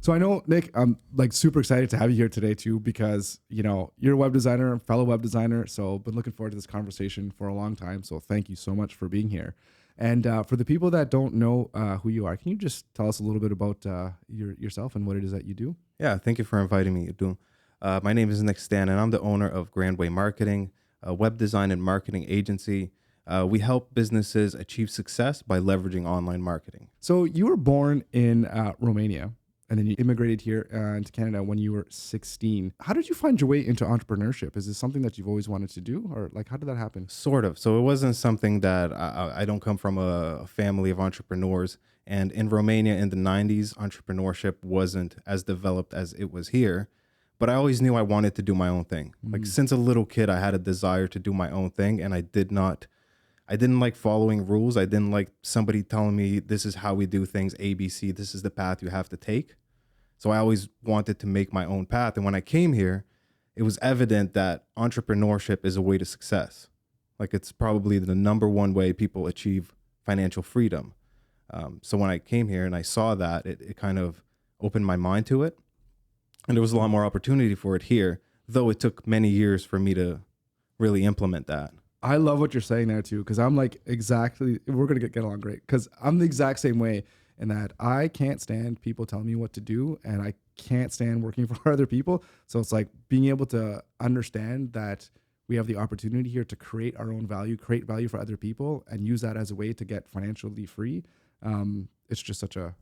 So I know, Nick, I'm like super excited to have you here today too, because, you're a web designer, a fellow web designer. So been looking forward to this conversation for a long time. So thank you so much for being here. And for the people that don't know who you are, can you just tell us a little bit about yourself and what it is that you do? Yeah, thank you for inviting me. My name is Nick Stana, and I'm the owner of Grandway Marketing, a web design and marketing agency. We help businesses achieve success by leveraging online marketing. So you were born in Romania, and then you immigrated here into Canada when you were 16. How did you find your way into entrepreneurship? Is this something that you've always wanted to do, or like how did that happen? Sort of. So it wasn't something that I don't come from a family of entrepreneurs. And in Romania in the 90s, entrepreneurship wasn't as developed as it was here. But I always knew I wanted to do my own thing. Like since a little kid, I had a desire to do my own thing, and I didn't like following rules. I didn't like somebody telling me this is how we do things, ABC, this is the path you have to take. So I always wanted to make my own path. And when I came here, it was evident that entrepreneurship is a way to success. Like it's probably the number one way people achieve financial freedom. So when I came here and I saw that, it kind of opened my mind to it. And there was a lot more opportunity for it here, though it took many years for me to really implement that. I love what you're saying there too, because I'm like we're gonna get along great, because I'm the exact same way in that I can't stand people telling me what to do, and I can't stand working for other people. So it's like being able to understand that we have the opportunity here to create our own value, create value for other people, and use that as a way to get financially free. It's just such a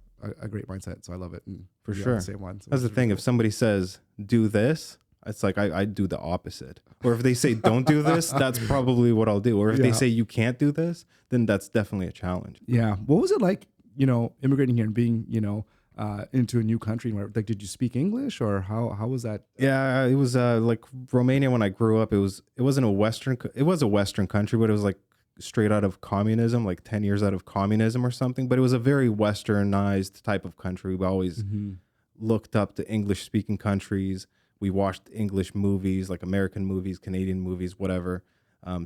great mindset. So I love it. And For you're sure. the same one. So That's the it's thing. really If somebody says, do this, it's like I do the opposite. Or if they say, don't do this, that's probably what I'll do. Or if they Yeah. say you can't do this, then that's definitely a challenge. Yeah. What was it like, immigrating here and being, into a new country? Where, like, did you speak English, or how was that? Yeah, it was like Romania when I grew up. It was a Western country, but it was like straight out of communism, like 10 years out of communism or something. But it was a very westernized type of country. We always looked up to English speaking countries. We watched English movies, like American movies, Canadian movies, whatever.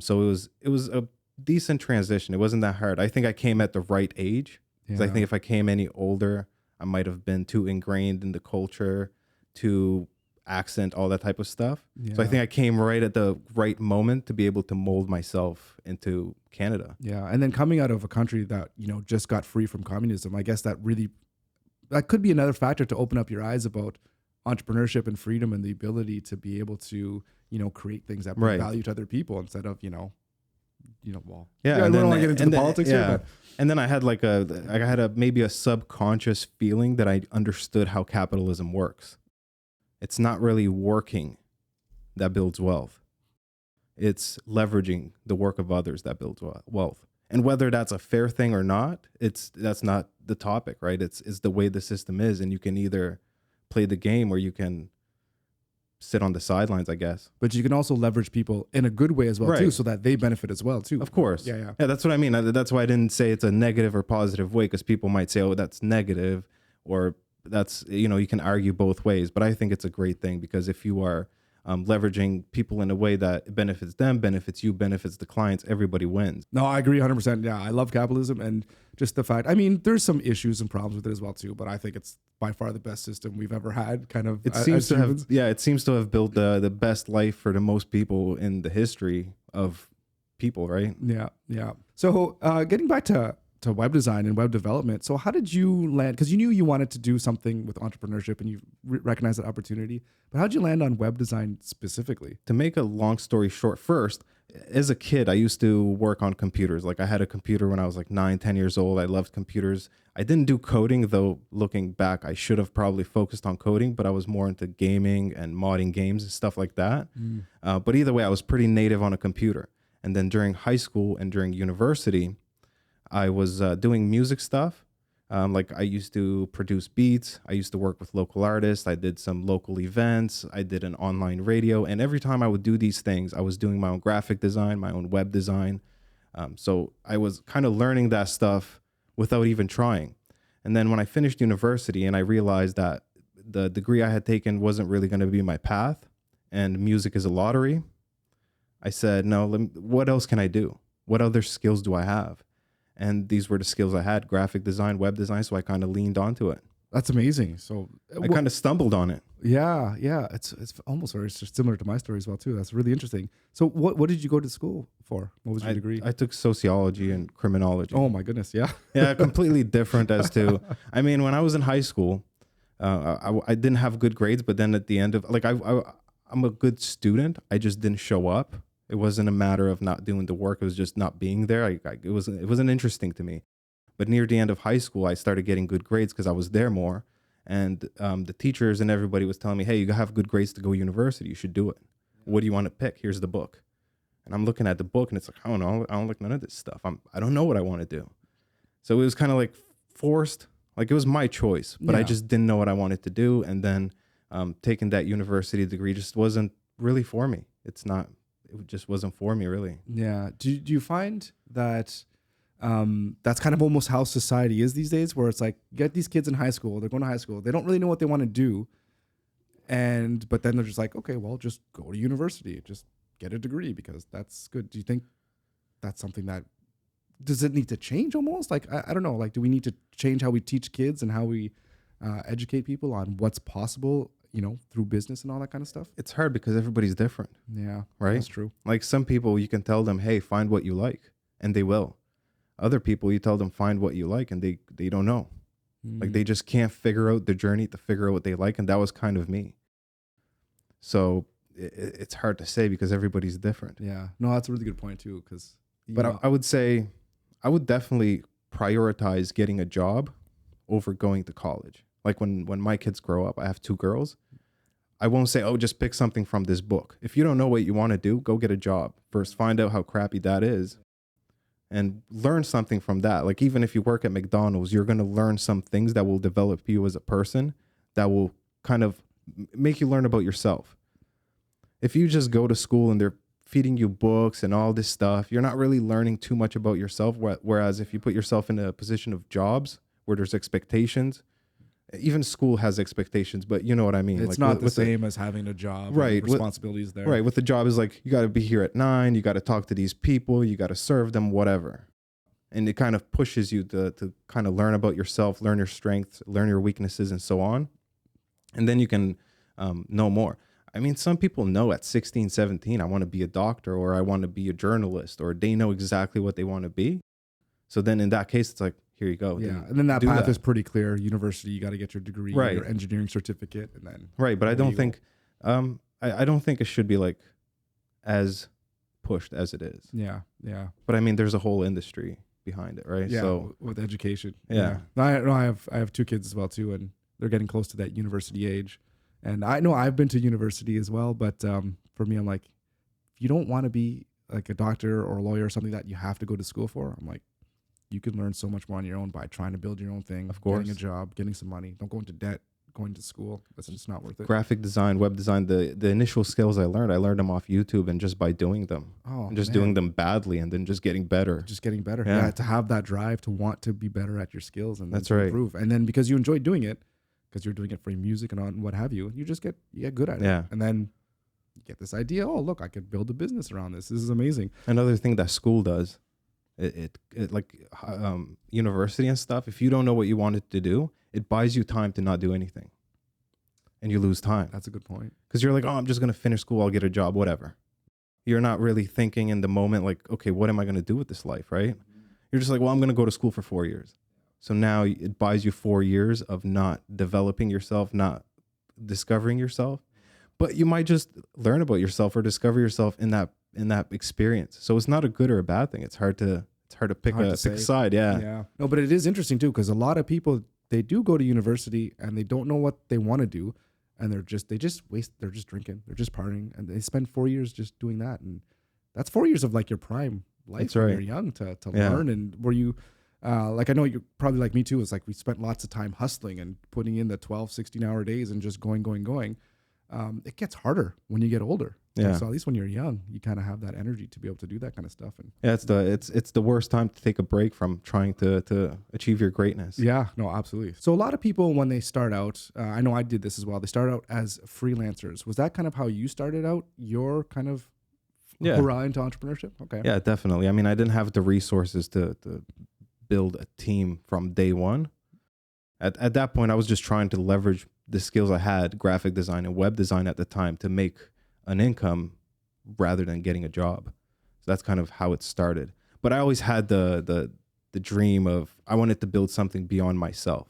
So it was a decent transition. It wasn't that hard. I think I came at the right age, because I think if I came any older, I might have been too ingrained in the culture, too accent, all that type of stuff. So I think I came right at the right moment to be able to mold myself into Canada. Yeah. And then coming out of a country that, just got free from communism, I guess that could be another factor to open up your eyes about entrepreneurship and freedom, and the ability to be able to, create things that bring value to other people instead of, Yeah, I and don't then want to get into the politics here, but and then I had maybe a subconscious feeling that I understood how capitalism works. It's not really working that builds wealth. It's leveraging the work of others that builds wealth. And whether that's a fair thing or not, that's not the topic, right? It's the way the system is, and you can either play the game or you can sit on the sidelines, I guess. but you can also leverage people in a good way as well too, Right. so that they benefit as well too. Of course. Yeah. Yeah, that's what I mean. That's why I didn't say it's a negative or positive way, because people might say, oh, that's negative, or that's, you can argue both ways. But I think it's a great thing, because if you are leveraging people in a way that benefits them, benefits you, benefits the clients, everybody wins. No, I agree 100%. Yeah, I love capitalism, and just the fact, I mean, there's some issues and problems with it as well too, but I think it's by far the best system we've ever had, kind of. It seems to have built the best life for the most people in the history of people, right? Yeah. So getting back to web design and web development, so how did you land, because you knew you wanted to do something with entrepreneurship and you recognized that opportunity, but how did you land on web design specifically? To make a long story short, first, as a kid, I used to work on computers. Like I had a computer when I was like 9, 10 years old. I loved computers. I didn't do coding, though. Looking back, I should have probably focused on coding, but I was more into gaming and modding games and stuff like that. But either way, I was pretty native on a computer. And then during high school and during university, I was doing music stuff. Like I used to produce beats. I used to work with local artists. I did some local events. I did an online radio. And every time I would do these things, I was doing my own graphic design, my own web design. So I was kind of learning that stuff without even trying. And then when I finished university and I realized that the degree I had taken wasn't really going to be my path, and music is a lottery, I said, no, what else can I do? What other skills do I have? And these were the skills I had: graphic design, web design. So I kind of leaned onto it. That's amazing. So I kind of stumbled on it. yeah, yeah, it's almost very similar to my story as well too. That's really interesting. So what did you go to school for? What was your degree? I took sociology and criminology. Oh my goodness, yeah. Yeah, completely different as to, I mean, when I was in high school, I didn't have good grades, but then at the end of, like, I'm a good student. I just didn't show up. It wasn't a matter of not doing the work. It was just not being there. It wasn't interesting to me. But near the end of high school, I started getting good grades because I was there more. And the teachers and everybody was telling me, hey, you have good grades to go university. You should do it. What do you want to pick? Here's the book. And I'm looking at the book and it's like, I don't know. I don't like none of this stuff. I don't know what I want to do. So it was kind of like forced. Like it was my choice, but I just didn't know what I wanted to do. And then taking that university degree just wasn't really for me. It just wasn't for me really. Yeah. Do you find that that's kind of almost how society is these days, where it's like, you get these kids in high school, they're going to high school, they don't really know what they want to do. But then they're just like, okay, well, just go to university, just get a degree because that's good. Do you think that's something that, does it need to change almost? Like, I don't know, like, do we need to change how we teach kids and how we educate people on what's possible, through business and all that kind of stuff? It's hard because everybody's different. Yeah, right? That's true. Like some people, you can tell them, hey, find what you like, and they will. Other people, you tell them, find what you like, and they don't know. Like they just can't figure out the journey to figure out what they like. And that was kind of me. So it's hard to say because everybody's different. Yeah. No, that's a really good point too. But I would say I would definitely prioritize getting a job over going to college. Like when my kids grow up, I have 2 girls. I won't say, oh, just pick something from this book. If you don't know what you want to do, go get a job. First, find out how crappy that is and learn something from that. Like even if you work at McDonald's, you're going to learn some things that will develop you as a person, that will kind of make you learn about yourself. If you just go to school and they're feeding you books and all this stuff, you're not really learning too much about yourself. Whereas if you put yourself in a position of jobs where there's expectations, even school has expectations, but you know what I mean? It's like not the same as having a job, right? Responsibilities there. Right. With the job is like, you got to be here at 9, you got to talk to these people, you got to serve them, whatever. And it kind of pushes you to kind of learn about yourself, learn your strengths, learn your weaknesses and so on. And then you can know more. I mean, some people know at 16, 17, I want to be a doctor or I want to be a journalist, or they know exactly what they want to be. So then in that case, it's like, here you go. Yeah. And then that path is pretty clear. University, you got to get your degree, right, your engineering certificate, and then. Right. But I don't think, I don't think it should be like as pushed as it is. Yeah. Yeah. But I mean, there's a whole industry behind it, right? Yeah. So with education. Yeah. I have 2 kids as well too, and they're getting close to that university age. And I know I've been to university as well, but for me, I'm like, if you don't want to be like a doctor or a lawyer or something that you have to go to school for, I'm like, you can learn so much more on your own by trying to build your own thing, of course, getting a job, getting some money. Don't go into debt, going to school. That's just not worth it. Graphic design, web design, the initial skills I learned them off YouTube and just by doing them. And just doing them badly and then just getting better. Just getting better. Yeah. To have that drive to want to be better at your skills and that's to right. improve. And then because you enjoy doing it, because you're doing it for music and on what have you, you just get good at it. Yeah. And then you get this idea, oh, look, I could build a business around this. This is amazing. Another thing that school does, it like university and stuff, if you don't know what you wanted to do, it buys you time to not do anything. And you lose time. That's a good point. Because you're like, oh, I'm just going to finish school, I'll get a job, whatever. You're not really thinking in the moment like, okay, what am I going to do with this life, right? You're just like, well, I'm going to go to school for 4 years. So now it buys you 4 years of not developing yourself, not discovering yourself. But you might just learn about yourself or discover yourself in that experience. So it's not a good or a bad thing. It's hard to pick a side. Yeah. Yeah. No, but it is interesting too, because a lot of people, they do go to university and they don't know what they want to do, and they're just drinking, they're just partying, and they spend 4 years just doing that. And that's 4 years of like your prime life. That's when right. you're young to learn. And were you like, I know you're probably like me too. It's like we spent lots of time hustling and putting in the 12, 16-hour days and just going. It gets harder when you get older. Yeah. So at least when you're young, you kind of have that energy to be able to do that kind of stuff. And yeah, it's the worst time to take a break from trying to achieve your greatness. Yeah, no, absolutely. So a lot of people, when they start out, I know I did this as well. They start out as freelancers. Was that kind of how you started out? Your kind of hurrah into entrepreneurship? Okay. Yeah, definitely. I mean, I didn't have the resources to build a team from day one. At that point, I was just trying to leverage the skills I had, graphic design and web design at the time, to make an income rather than getting a job. So that's kind of how it started. But I always had the dream of, I wanted to build something beyond myself.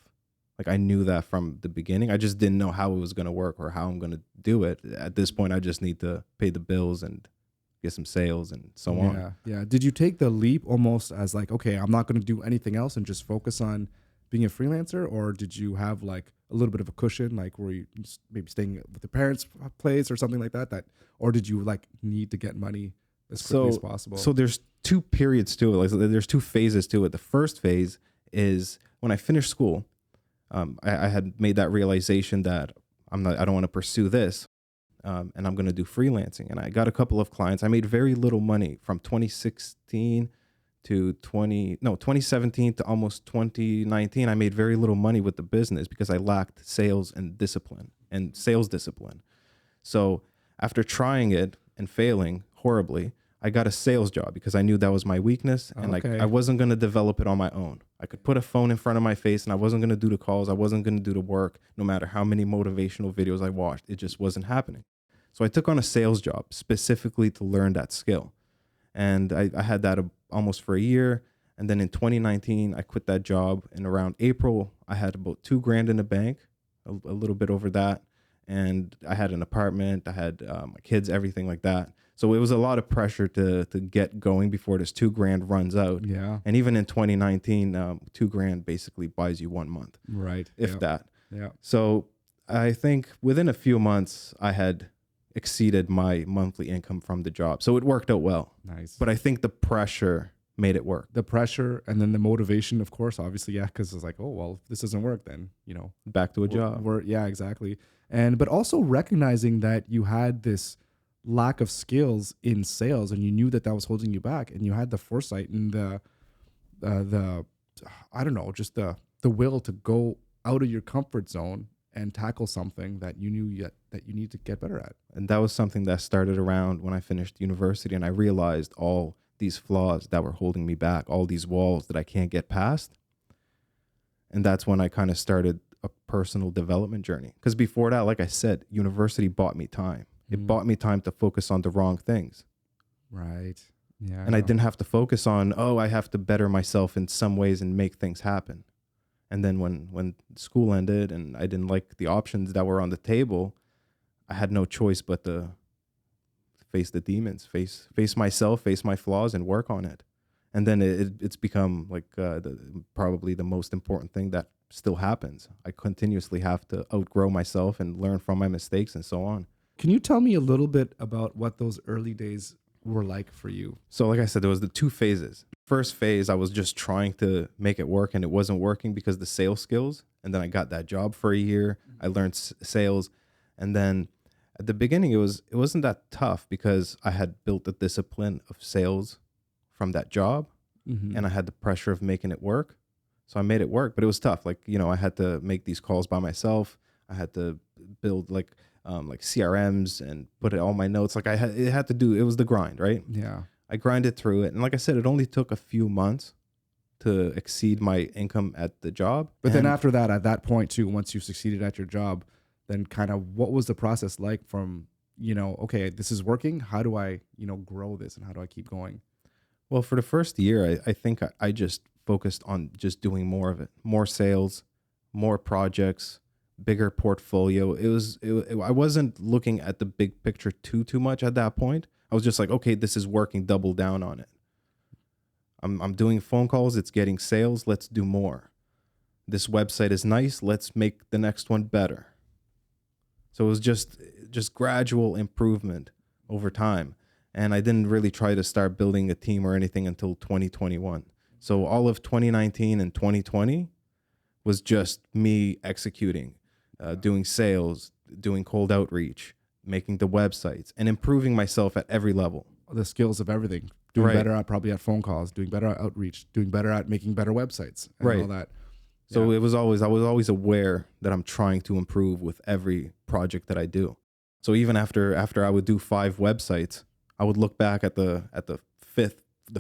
Like I knew that from the beginning. I just didn't know how it was going to work or how I'm going to do it. At this point, I just need to pay the bills and get some sales and so on. Yeah. Yeah. Did you take the leap almost as like, okay, I'm not going to do anything else and just focus on being a freelancer? Or did you have like a little bit of a cushion, like were you maybe staying with the parents' place or something like that, or did you like need to get money as quickly as possible? So there's two periods to it. Like there's two phases to it. The first phase is when I finished school. I had made that realization that I don't want to pursue this. And I'm going to do freelancing. And I got a couple of clients. I made very little money from 2016 to 2017 to almost 2019. I made very little money with the business because I lacked sales and sales discipline. So after trying it and failing horribly, I got a sales job because I knew that was my weakness. And like, I wasn't going to develop it on my own. I could put a phone in front of my face and I wasn't going to do the calls. I wasn't going to do the work, no matter how many motivational videos I watched. It just wasn't happening. So I took on a sales job specifically to learn that skill. And I had that almost for a year. And then in 2019, I quit that job. And around April, I had about $2,000 in the bank, a little bit over that. And I had an apartment, I had my kids, everything like that. So it was a lot of pressure to get going before this $2,000 runs out. Yeah. And even in 2019, $2,000 basically buys you 1 month. Right. If that. Yeah. So I think within a few months, I had exceeded my monthly income from the job. So it worked out well. Nice. But I think the pressure made it work. The pressure and then the motivation, of course, obviously, yeah, because it's like, oh, well, if this doesn't work, then, Back to a job. Yeah, exactly. But also recognizing that you had this lack of skills in sales and you knew that was holding you back, and you had the foresight and the I don't know, just the will to go out of your comfort zone and tackle something that you knew that you need to get better at. And that was something that started around when I finished university, and I realized all these flaws that were holding me back, all these walls that I can't get past. And that's when I kind of started a personal development journey. Because before that, like I said, university bought me time. It bought me time to focus on the wrong things. Right. Yeah. And I didn't have to focus on, I have to better myself in some ways and make things happen. And then when school ended and I didn't like the options that were on the table, I had no choice but to face the demons, face myself, face my flaws, and work on it. And then it's become like probably the most important thing that still happens. I continuously have to outgrow myself and learn from my mistakes and so on. Can you tell me a little bit about what those early days were like for you? So like I said, there was the two phases. First phase, I was just trying to make it work, and it wasn't working because the sales skills. And then I got that job for a year. I learned sales. And then at the beginning, it wasn't that tough because I had built the discipline of sales from that job, and I had the pressure of making it work. So I made it work, but it was tough. Like, I had to make these calls by myself. I had to build like CRMs and put all my notes. Like it was the grind, right? Yeah. I grinded through it. And like I said, it only took a few months to exceed my income at the job. But then after that, at that point too, once you succeeded at your job, then kind of what was the process like from, okay, this is working. How do I, grow this, and how do I keep going? Well, for the first year, I think I just focused on just doing more of it, more sales, more projects, bigger portfolio. I wasn't looking at the big picture too much at that point. I was just like, okay, this is working, double down on it. I'm doing phone calls, it's getting sales, let's do more. This website is nice, let's make the next one better. So it was just gradual improvement over time. And I didn't really try to start building a team or anything until 2021. So all of 2019 and 2020 was just me executing, doing sales, doing cold outreach, making the websites, and improving myself at every level. The skills of everything. Doing better at phone calls, doing better at outreach, doing better at making better websites, and all that. So I was always aware that I'm trying to improve with every project that I do. So even after I would do 5 websites, I would look back at the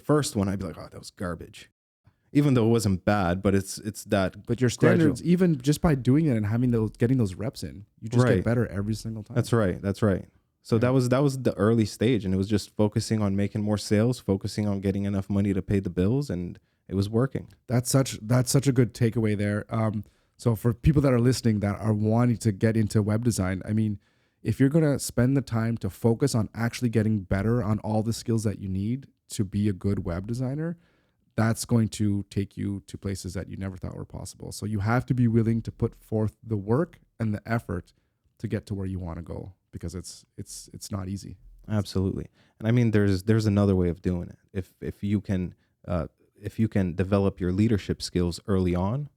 first one, I'd be like, oh, that was garbage. even though it wasn't bad, but it's that But your gradual. standards, even just by doing it and having getting those reps in, you just Right. get better every single time. That's right. That's right. So Yeah. that was the early stage, and it was just focusing on making more sales, focusing on getting enough money to pay the bills, and it was working. That's such a good takeaway there. So for people that are listening that are wanting to get into web design, I mean, if you're gonna spend the time to focus on actually getting better on all the skills that you need to be a good web designer, that's going to take you to places that you never thought were possible. So you have to be willing to put forth the work and the effort to get to where you want to go, because it's not easy. Absolutely. And I mean, there's another way of doing it. If you can develop your leadership skills early on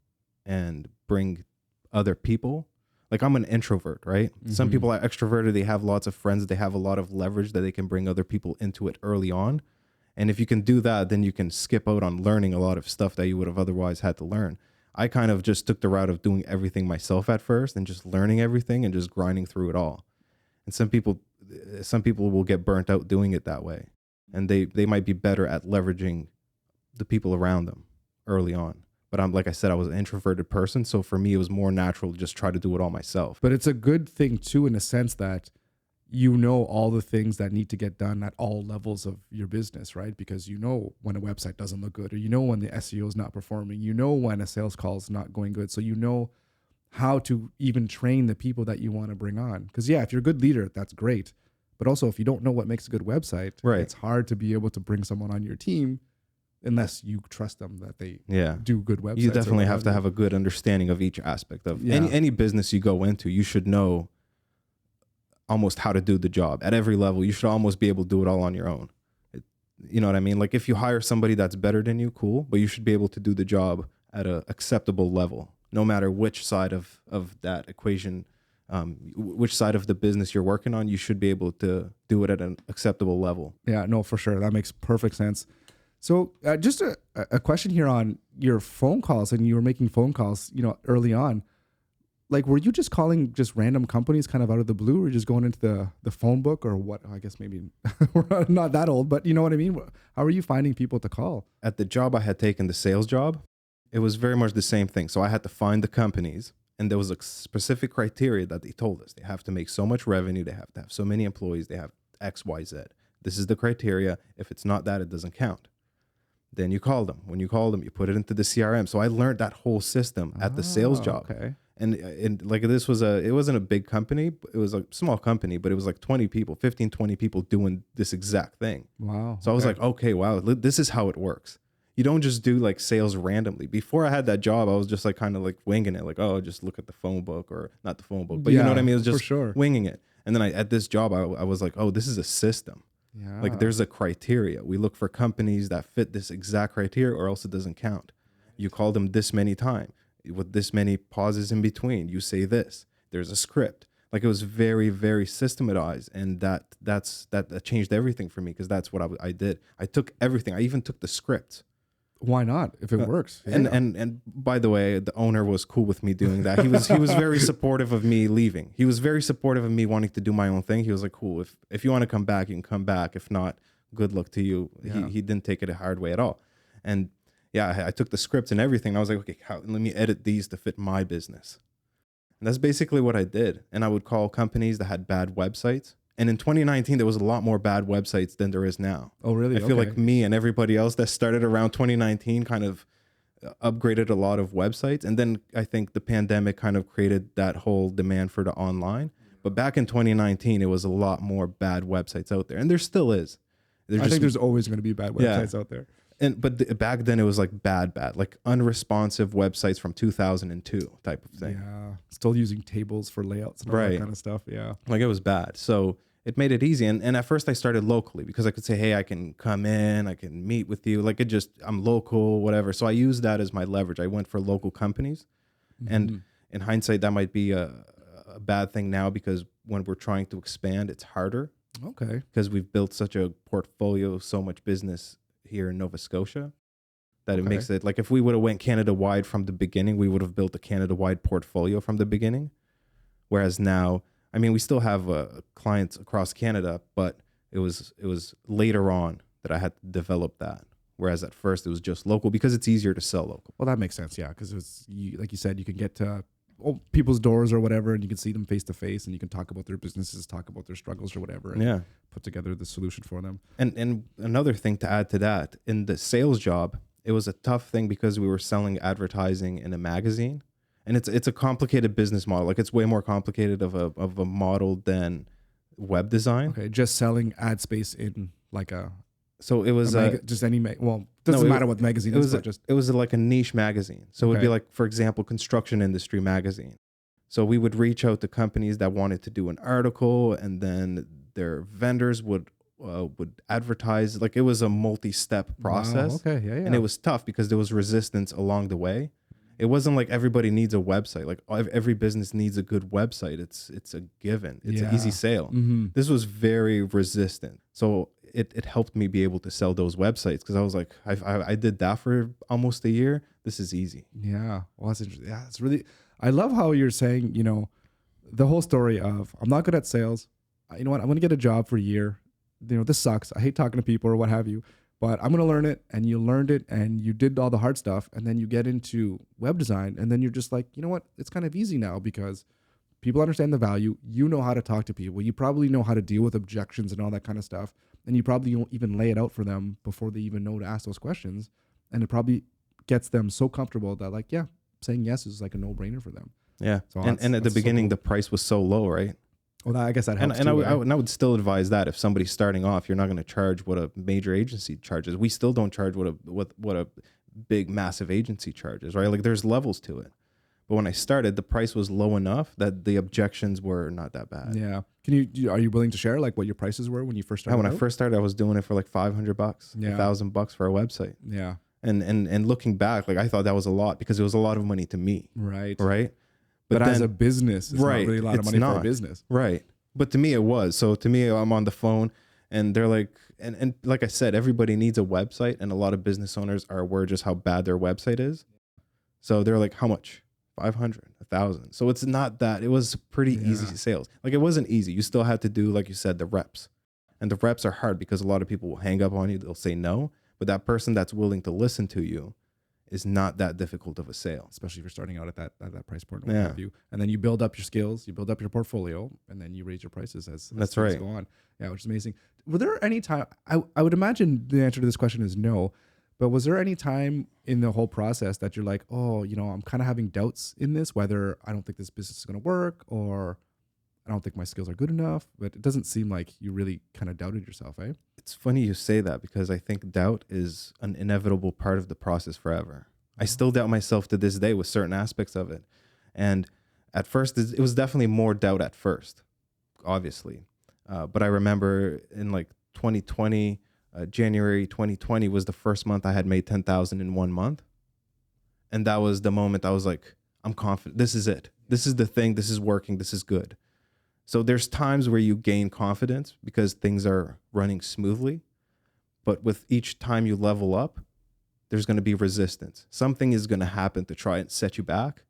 and bring other people. Like, I'm an introvert, right? Some people are extroverted. They have lots of friends. They have a lot of leverage that they can bring other people into it early on. And if you can do that, then you can skip out on learning a lot of stuff that you would have otherwise had to learn. I kind of just took the route of doing everything myself at first and just learning everything and just grinding through it all. And some people will get burnt out doing it that way. And they might be better at leveraging the people around them early on. But like I said, I was an introverted person. So for me, it was more natural to just try to do it all myself. But it's a good thing too, in a sense that you know all the things that need to get done at all levels of your business, right? Because you know when a website doesn't look good, or you know when the SEO is not performing, you know when a sales call is not going good. So you know how to even train the people that you want to bring on. Because yeah, if you're a good leader, that's great. But also, if you don't know what makes a good website, Right. it's hard to be able to bring someone on your team unless you trust them that they do good websites. You definitely have to have a good understanding of each aspect of any business you go into. You should know almost how to do the job at every level. You should almost be able to do it all on your own. You know what I mean? Like, if you hire somebody that's better than you, cool, but you should be able to do the job at an acceptable level, no matter which side of that equation, which side of the business you're working on. You should be able to do it at an acceptable level. Yeah, no, for sure. That makes perfect sense. So just a question here on your phone calls, and you were making phone calls, early on. Like, were you just calling just random companies kind of out of the blue, or just going into the phone book, or what? I guess maybe we're not that old, but you know what I mean? How are you finding people to call? At the job I had taken, the sales job, it was very much the same thing. So I had to find the companies, and there was a specific criteria that they told us. They have to make so much revenue. They have to have so many employees. They have X, Y, Z. This is the criteria. If it's not that, it doesn't count. Then you call them. When you call them, you put it into the CRM. So I learned that whole system at the sales job. Okay. And like, it wasn't a big company. It was a small company, but it was like 20 people, 15, 20 people doing this exact thing. Wow. So I was like, okay, wow, this is how it works. You don't just do like sales randomly. Before I had that job, I was just like kind of like winging it. Like, oh, just look at the phone book, or not the phone book, but you know what I mean? It was just for sure. winging it. And then at this job, I was like, oh, this is a system. Yeah. Like, there's a criteria. We look for companies that fit this exact criteria, or else it doesn't count. You call them this many times with this many pauses in between. You say this. There's a script. Like, it was very, very systematized, and that changed everything for me, because that's what I did. I took everything. I even took the script. Why not? If it works. Yeah. And by the way, the owner was cool with me doing that. He was very supportive of me leaving. He was very supportive of me wanting to do my own thing. He was like, cool, if you want to come back, you can come back. If not, good luck to you. Yeah. He didn't take it a hard way at all. And yeah, I took the script and everything. I was like, okay, let me edit these to fit my business. And that's basically what I did. And I would call companies that had bad websites. And in 2019, there was a lot more bad websites than there is now. Oh, really? I feel like me and everybody else that started around 2019 kind of upgraded a lot of websites. And then I think the pandemic kind of created that whole demand for the online. But back in 2019, it was a lot more bad websites out there. And there still is. I think there's always going to be bad websites out there. But back then it was like bad, like unresponsive websites from 2002 type of thing. Yeah. Still using tables for layouts and all that kind of stuff. Yeah. Like, it was bad. So it made it easy. And at first I started locally, because I could say, hey, I can come in, I can meet with you. Like, I'm local, whatever. So I used that as my leverage. I went for local companies. Mm-hmm. And in hindsight, that might be a bad thing now, because when we're trying to expand, it's harder. Okay. Because we've built such a portfolio, so much business here in Nova Scotia, that it makes it like, if we would have went Canada wide from the beginning, we would have built a Canada wide portfolio from the beginning. Whereas now, I mean, we still have clients across Canada, but it was later on that I had to develop that, Whereas at first it was just local because it's easier to sell local. Well, that makes sense. Yeah. Cause like you said, you can get to people's doors or whatever, and you can see them face to face, and you can talk about their businesses, talk about their struggles or whatever, and put together the solution for them. And another thing to add to that, in the sales job, it was a tough thing because we were selling advertising in a magazine, and it's a complicated business model. Like it's way more complicated of a model than web design. Okay, just selling ad space in like so it was just any doesn't matter what magazine it was like a niche magazine. So it would be like, for example, construction industry magazine. So we would reach out to companies that wanted to do an article, and then their vendors would advertise. Like it was a multi-step process. Wow, okay, yeah. And it was tough because there was resistance along the way. It wasn't like everybody needs a website. Like every business needs a good website. It's a given. It's an easy sale. Mm-hmm. This was very resistant. So it helped me be able to sell those websites because I was like, I did that for almost a year. This is easy. Yeah. Well, that's interesting. Yeah, it's really, I love how you're saying, the whole story of I'm not good at sales. You know what? I'm going to get a job for a year. This sucks. I hate talking to people or what have you, but I'm going to learn it. And you learned it and you did all the hard stuff. And then you get into web design and then you're just like, you know what? It's kind of easy now because people understand the value. You know how to talk to people. You probably know how to deal with objections and all that kind of stuff. And you probably don't even lay it out for them before they even know to ask those questions. And it probably gets them so comfortable that like, yeah, saying yes is like a no-brainer for them. Yeah. So and at the beginning, so cool. The price was so low, right? Well, I guess that helps. And too, I would still advise that if somebody's starting off, you're not going to charge what a major agency charges. We still don't charge what a big, massive agency charges, right? Like there's levels to it. But when I started, the price was low enough that the objections were not that bad. Yeah. Are you willing to share like what your prices were when you first started? When I first started, I was doing it for like $500, $1,000 for a website. Yeah. And looking back, like I thought that was a lot because it was a lot of money to me. Right. Right. But as a business, it's not really a lot of money for a business. Right. But to me, it was. So to me, I'm on the phone and they're like, and like I said, everybody needs a website, and a lot of business owners are aware just how bad their website is. So they're like, how much? 500, 1,000. So it's not that. It was pretty easy sales. Like it wasn't easy. You still had to do, like you said, the reps. And the reps are hard because a lot of people will hang up on you. They'll say no. But that person that's willing to listen to you is not that difficult of a sale. Especially if you're starting out at that price point. What have you. And then you build up your skills, you build up your portfolio, and then you raise your prices as that's things right. go on. Yeah, which is amazing. Were there any time, I would imagine the answer to this question is no, but was there any time in the whole process that you're like, oh, I'm kind of having doubts in this, whether I don't think this business is going to work or I don't think my skills are good enough? But it doesn't seem like you really kind of doubted yourself, eh? It's funny you say that because I think doubt is an inevitable part of the process forever. I still doubt myself to this day with certain aspects of it. And at first, it was definitely more doubt at first, obviously. But I remember in like 2020, January 2020 was the first month I had made 10,000 in 1 month. And that was the moment I was like, I'm confident. This is it. This is the thing. This is working. This is good. So there's times where you gain confidence because things are running smoothly. But with each time you level up, there's going to be resistance. Something is going to happen to try and set you back.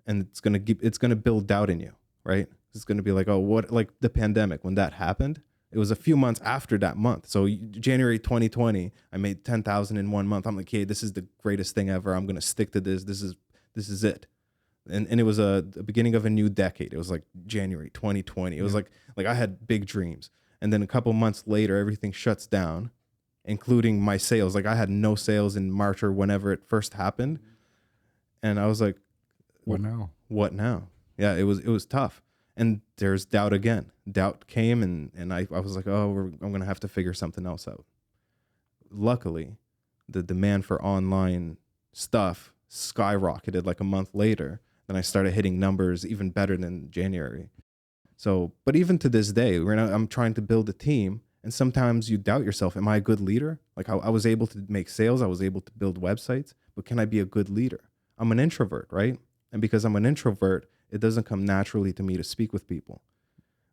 And it's going to build doubt in you, right? It's going to be like, oh, what, like the pandemic, when that happened, it was a few months after that month. So January 2020, I made 10,000 in 1 month. I'm like, hey, this is the greatest thing ever. I'm going to stick to this. This is it. And it was the beginning of a new decade. It was like January 2020. It was like I had big dreams. And then a couple months later, everything shuts down, including my sales. Like I had no sales in March or whenever it first happened. And I was like, what now? What now? Yeah, it was tough. And there's doubt again. Doubt came and I was like, oh, I'm going to have to figure something else out. Luckily, the demand for online stuff skyrocketed like a month later. Then I started hitting numbers even better than January. So, but even to this day, I'm trying to build a team, and sometimes you doubt yourself. Am I a good leader? Like I was able to make sales, I was able to build websites, but can I be a good leader? I'm an introvert, right? And because I'm an introvert, it doesn't come naturally to me to speak with people.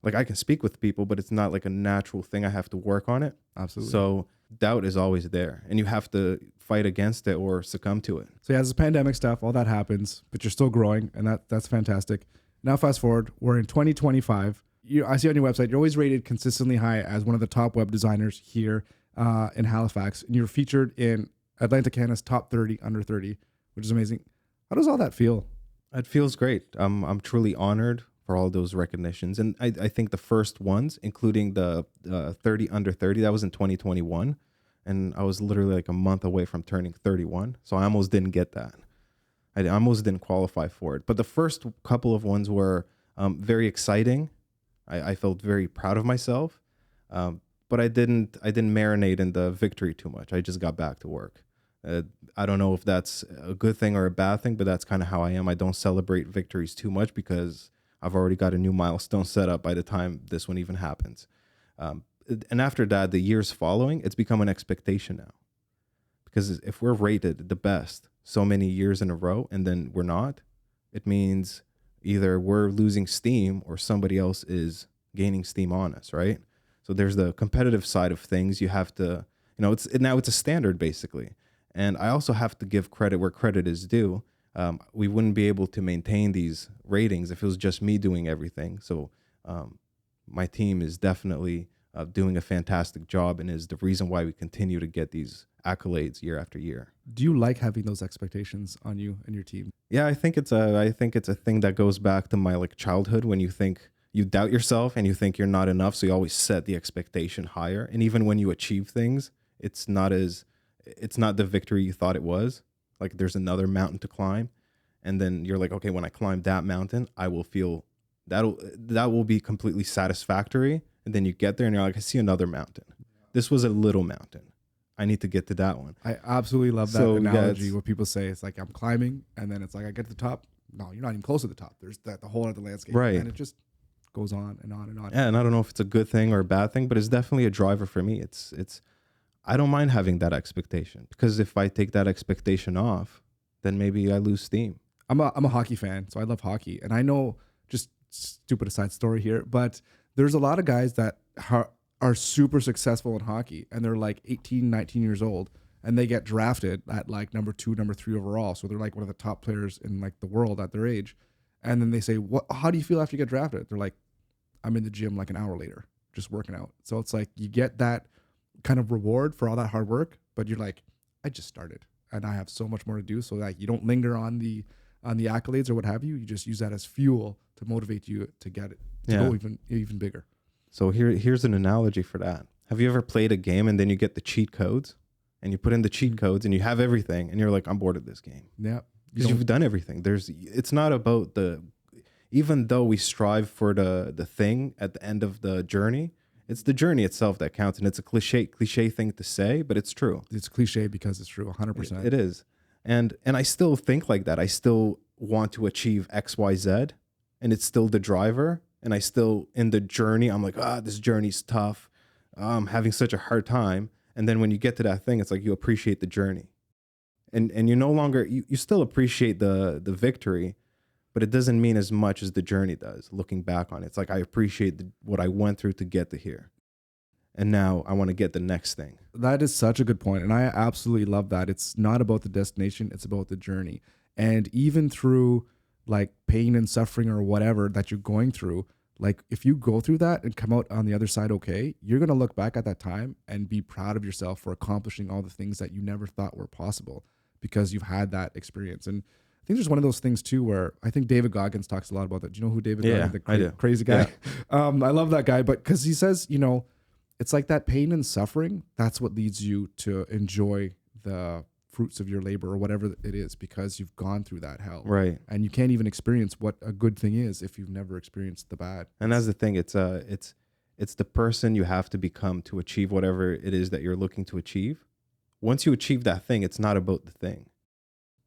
Like I can speak with people, but it's not like a natural thing. I have to work on it. Absolutely. So doubt is always there, and you have to fight against it or succumb to it. So yeah, there's pandemic stuff, all that happens, but you're still growing, and that's fantastic. Now fast forward, we're in 2025. I see on your website, you're always rated consistently high as one of the top web designers here. in Halifax, and you're featured in Atlantic Canada's top 30 under 30, which is amazing. How does all that feel? It feels great. I'm truly honored for all those recognitions. And I think the first ones, including the 30 under 30, that was in 2021. And I was literally like a month away from turning 31. So I almost didn't get that. I almost didn't qualify for it. But the first couple of ones were very exciting. I felt very proud of myself. But I didn't marinate in the victory too much. I just got back to work. I don't know if that's a good thing or a bad thing, but that's kind of how I am. I don't celebrate victories too much because I've already got a new milestone set up by the time this one even happens. And after that, the years following, it's become an expectation now. Because if we're rated the best so many years in a row and then we're not, it means either we're losing steam or somebody else is gaining steam on us, right? So there's the competitive side of things. You have to, now it's a standard basically. And I also have to give credit where credit is due. We wouldn't be able to maintain these ratings if it was just me doing everything. So my team is definitely doing a fantastic job and is the reason why we continue to get these accolades year after year. Do you like having those expectations on you and your team? Yeah, I think it's a thing that goes back to my childhood, when you doubt yourself and you think you're not enough, so you always set the expectation higher. And even when you achieve things, it's not the victory you thought it was. Like there's another mountain to climb, and then you're like, okay, when I climb that mountain, I will feel that will be completely satisfactory. And then you get there and you're like, I see another mountain. This was a little mountain. I need to get to that one. I absolutely love that analogy where people say it's like I'm climbing, and then it's like I get to the top. No, you're not even close to the top. There's the whole other landscape, right? And it just goes on and on and on. Yeah, and I don't know if it's a good thing or a bad thing, but it's definitely a driver for me. It's I don't mind having that expectation, because if I take that expectation off, then maybe I lose steam. I'm a hockey fan, so I love hockey, and I know, just stupid aside story here, but there's a lot of guys that are super successful in hockey, and they're like 18, 19 years old, and they get drafted at like number 2, number 3 overall. So they're like one of the top players in like the world at their age. And then they say, how do you feel after you get drafted? They're like, I'm in the gym like an hour later, just working out. So it's like you get that kind of reward for all that hard work, but you're like, I just started and I have so much more to do. So that you don't linger on the accolades or what have you. You just use that as fuel to motivate you to get it, to go even bigger. So here's an analogy for that. Have you ever played a game and then you get the cheat codes, and you put in the cheat codes and you have everything and you're like, I'm bored of this game. Yeah. Because you've done everything. It's not about even though we strive for the thing at the end of the journey, it's the journey itself that counts. And it's a cliche thing to say, but it's true. It's cliche because it's true. 100%. It is. And I still think like that. I still want to achieve X, Y, Z, and it's still the driver. And I still, in the journey, I'm like, this journey's tough. I'm having such a hard time. And then when you get to that thing, it's like you appreciate the journey. And you no longer, you still appreciate the victory, but it doesn't mean as much as the journey does. Looking back on it, it's like I appreciate what I went through to get to here. And now I want to get the next thing. That is such a good point. And I absolutely love that. It's not about the destination, it's about the journey. And even through like pain and suffering or whatever that you're going through, like if you go through that and come out on the other side okay, you're going to look back at that time and be proud of yourself for accomplishing all the things that you never thought were possible because you've had that experience. And I think there's one of those things too where I think David Goggins talks a lot about that. Do you know who David Goggins is? I do. Crazy guy. Yeah. I love that guy, but because he says, it's like that pain and suffering, that's what leads you to enjoy the fruits of your labor or whatever it is, because you've gone through that hell. Right. And you can't even experience what a good thing is if you've never experienced the bad. And that's the thing. It's the person you have to become to achieve whatever it is that you're looking to achieve. Once you achieve that thing, it's not about the thing.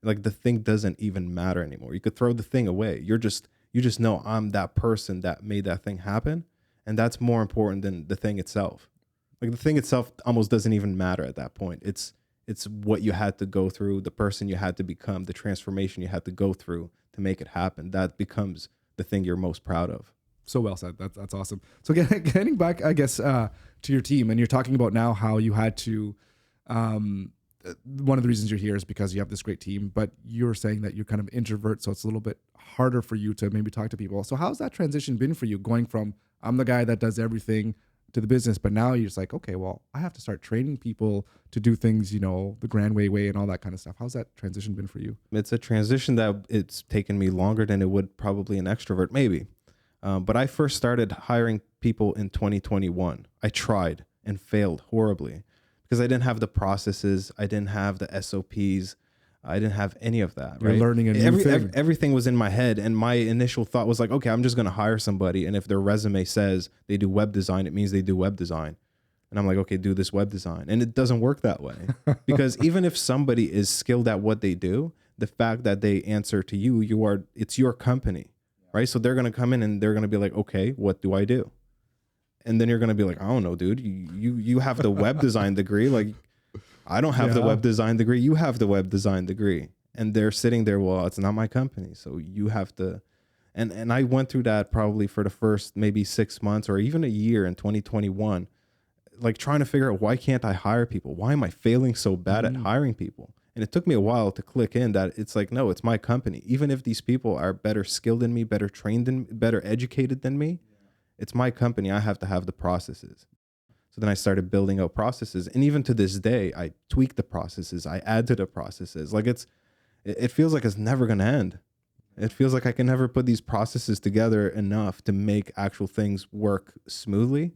Like the thing doesn't even matter anymore. You could throw the thing away. You just know I'm that person that made that thing happen. And that's more important than the thing itself. Like the thing itself almost doesn't even matter at that point. It's what you had to go through, the person you had to become, the transformation you had to go through to make it happen. That becomes the thing you're most proud of. So well said. That's awesome. So getting back, I guess, to your team, and you're talking about now how you had to, one of the reasons you're here is because you have this great team, but you're saying that you're kind of introvert, so it's a little bit harder for you to maybe talk to people. So how's that transition been for you, going from I'm the guy that does everything, to the business, but now you're just like, okay, well, I have to start training people to do things, the Grandway way and all that kind of stuff. How's that transition been for you? It's a transition that it's taken me longer than it would probably an extrovert, maybe. But I first started hiring people in 2021. I tried and failed horribly because I didn't have the processes. I didn't have the SOPs. I didn't have any of that. You're learning a new thing. Everything was in my head. And my initial thought was like, okay, I'm just going to hire somebody. And if their resume says they do web design, it means they do web design. And I'm like, okay, do this web design. And it doesn't work that way. Because even if somebody is skilled at what they do, the fact that they answer to you, it's your company, right? So they're going to come in and they're going to be like, okay, what do I do? And then you're going to be like, I don't know, dude, you have the web design degree. Like, I don't have the web design degree. You have the web design degree. And they're sitting there, well, it's not my company. So you have to, and I went through that probably for the first maybe 6 months or even a year in 2021, like trying to figure out, why can't I hire people? Why am I failing so bad at hiring people? And it took me a while to click in that it's like, no, it's my company. Even if these people are better skilled than me, better trained than, better educated than me, it's my company. I have to have the processes. So then I started building out processes. And even to this day, I tweak the processes. I add to the processes. Like it feels like it's never going to end. It feels like I can never put these processes together enough to make actual things work smoothly.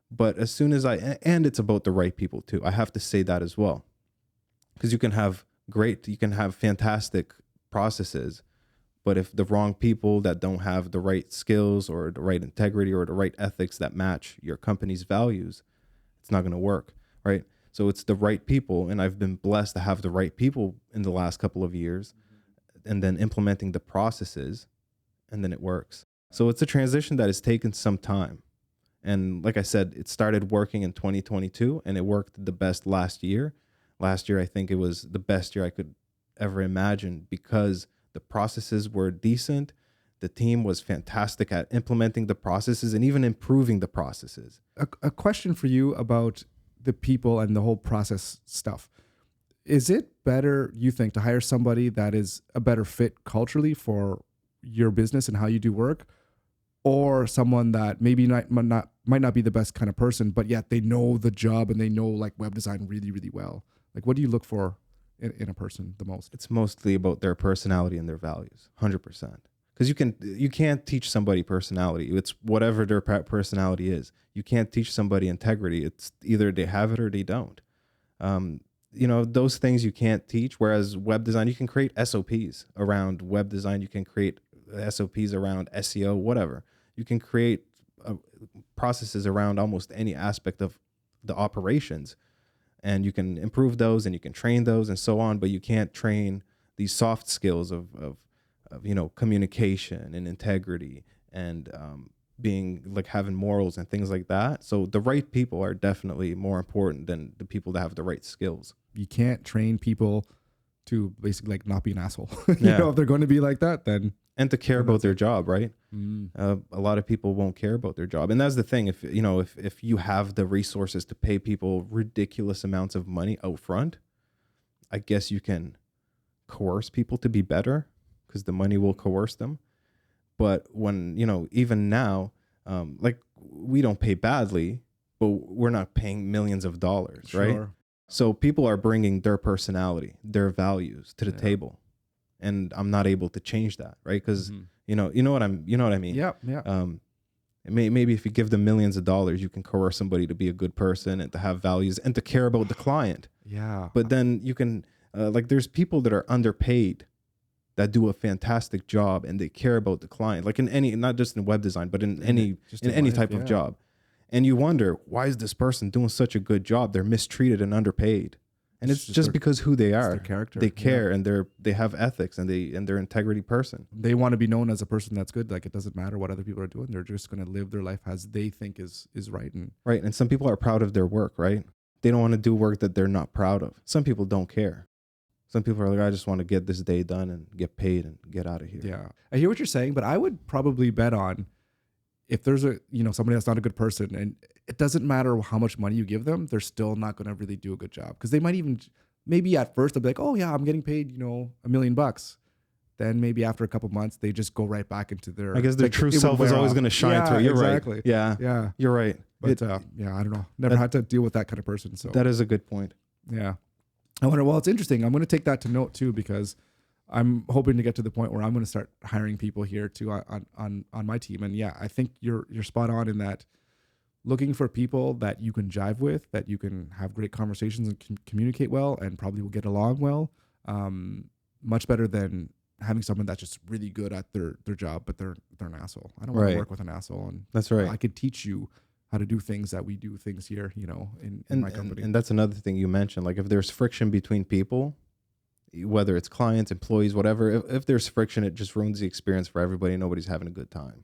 But as soon as and it's about the right people too. I have to say that as well. Because you can have fantastic processes, but if the wrong people that don't have the right skills or the right integrity or the right ethics that match your company's values, it's not going to work, right? So it's the right people, and I've been blessed to have the right people in the last couple of years, and then implementing the processes, and then it works. So it's a transition that has taken some time. And like I said, it started working in 2022, and it worked the best last year. Last year, I think it was the best year I could ever imagine because the processes were decent. The team was fantastic at implementing the processes and even improving the processes. A question for you about the people and the whole process stuff. Is it better, you think, to hire somebody that is a better fit culturally for your business and how you do work, or someone that maybe might not be the best kind of person, but yet they know the job and they know like web design really, really well? Like, what do you look for in a person the most? It's mostly about their personality and their values, 100%. Because you can't teach somebody personality. It's whatever their personality is. You can't teach somebody integrity. It's either they have it or they don't. Those things you can't teach. Whereas web design, you can create SOPs around web design. You can create SOPs around SEO, whatever. You can create processes around almost any aspect of the operations. And you can improve those and you can train those and so on, but you can't train these soft skills of communication and integrity and being like having morals and things like that. So the right people are definitely more important than the people that have the right skills. You can't train people to basically like not be an asshole. If they're going to be like that, then. And to care about their job, right? A lot of people won't care about their job. And that's the thing. If you have the resources to pay people ridiculous amounts of money out front, I guess you can coerce people to be better because the money will coerce them. But when, even now, like we don't pay badly, but we're not paying millions of dollars, right? So people are bringing their personality, their values to the table. And I'm not able to change that, right? Because you know what I mean. Yeah. Maybe if you give them millions of dollars, you can coerce somebody to be a good person and to have values and to care about the client. Yeah. But then you can there's people that are underpaid that do a fantastic job and they care about the client, like in any, not just in web design, but in any type of job. And you wonder, why is this person doing such a good job? They're mistreated and underpaid. And it's just because who they are. Their character. They care and they have ethics and they're integrity person. They want to be known as a person that's good. Like it doesn't matter what other people are doing. They're just going to live their life as they think is right. Right. And some people are proud of their work, right? They don't want to do work that they're not proud of. Some people don't care. Some people are like, I just want to get this day done and get paid and get out of here. Yeah. I hear what you're saying, but I would probably bet on if there's somebody that's not a good person, and it doesn't matter how much money you give them, they're still not going to really do a good job. Because they might even, maybe at first they'll be like, oh yeah, I'm getting paid, $1 million. Then maybe after a couple months, they just go right back into their, I guess their true self is always going to shine through. You're exactly. right. Yeah. You're right. But yeah, I don't know. Never had to deal with that kind of person. So that is a good point. yeah. I wonder, well, it's interesting. I'm going to take that to note too, because I'm hoping to get to the point where I'm going to start hiring people here too on my team. And yeah, I think you're spot on in that, looking for people that you can jive with, that you can have great conversations and communicate well, and probably will get along well. Much better than having someone that's just really good at their job, but they're an asshole. I don't want to work with an asshole. And that's right. I could teach you how to do things that we do things here, in my company. And that's another thing you mentioned. Like if there's friction between people, whether it's clients, employees, whatever, if there's friction, it just ruins the experience for everybody. Nobody's having a good time.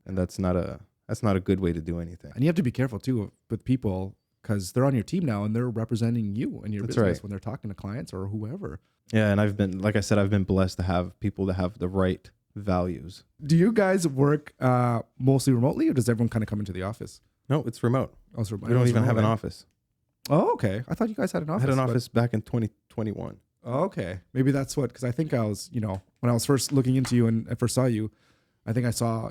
And that's not a good way to do anything. And you have to be careful too with people, because they're on your team now and they're representing you and your business when they're talking to clients or whoever. Yeah. And I've been blessed to have people that have the right values. Do you guys work mostly remotely, or does everyone kind of come into the office? No, it's remote. Oh, it's remote. We don't even have an office. Oh, okay. I thought you guys had an office. I had an office back in 2021. Oh, okay. Maybe that's what, because I think I was, when I was first looking into you and I first saw you, I think I saw,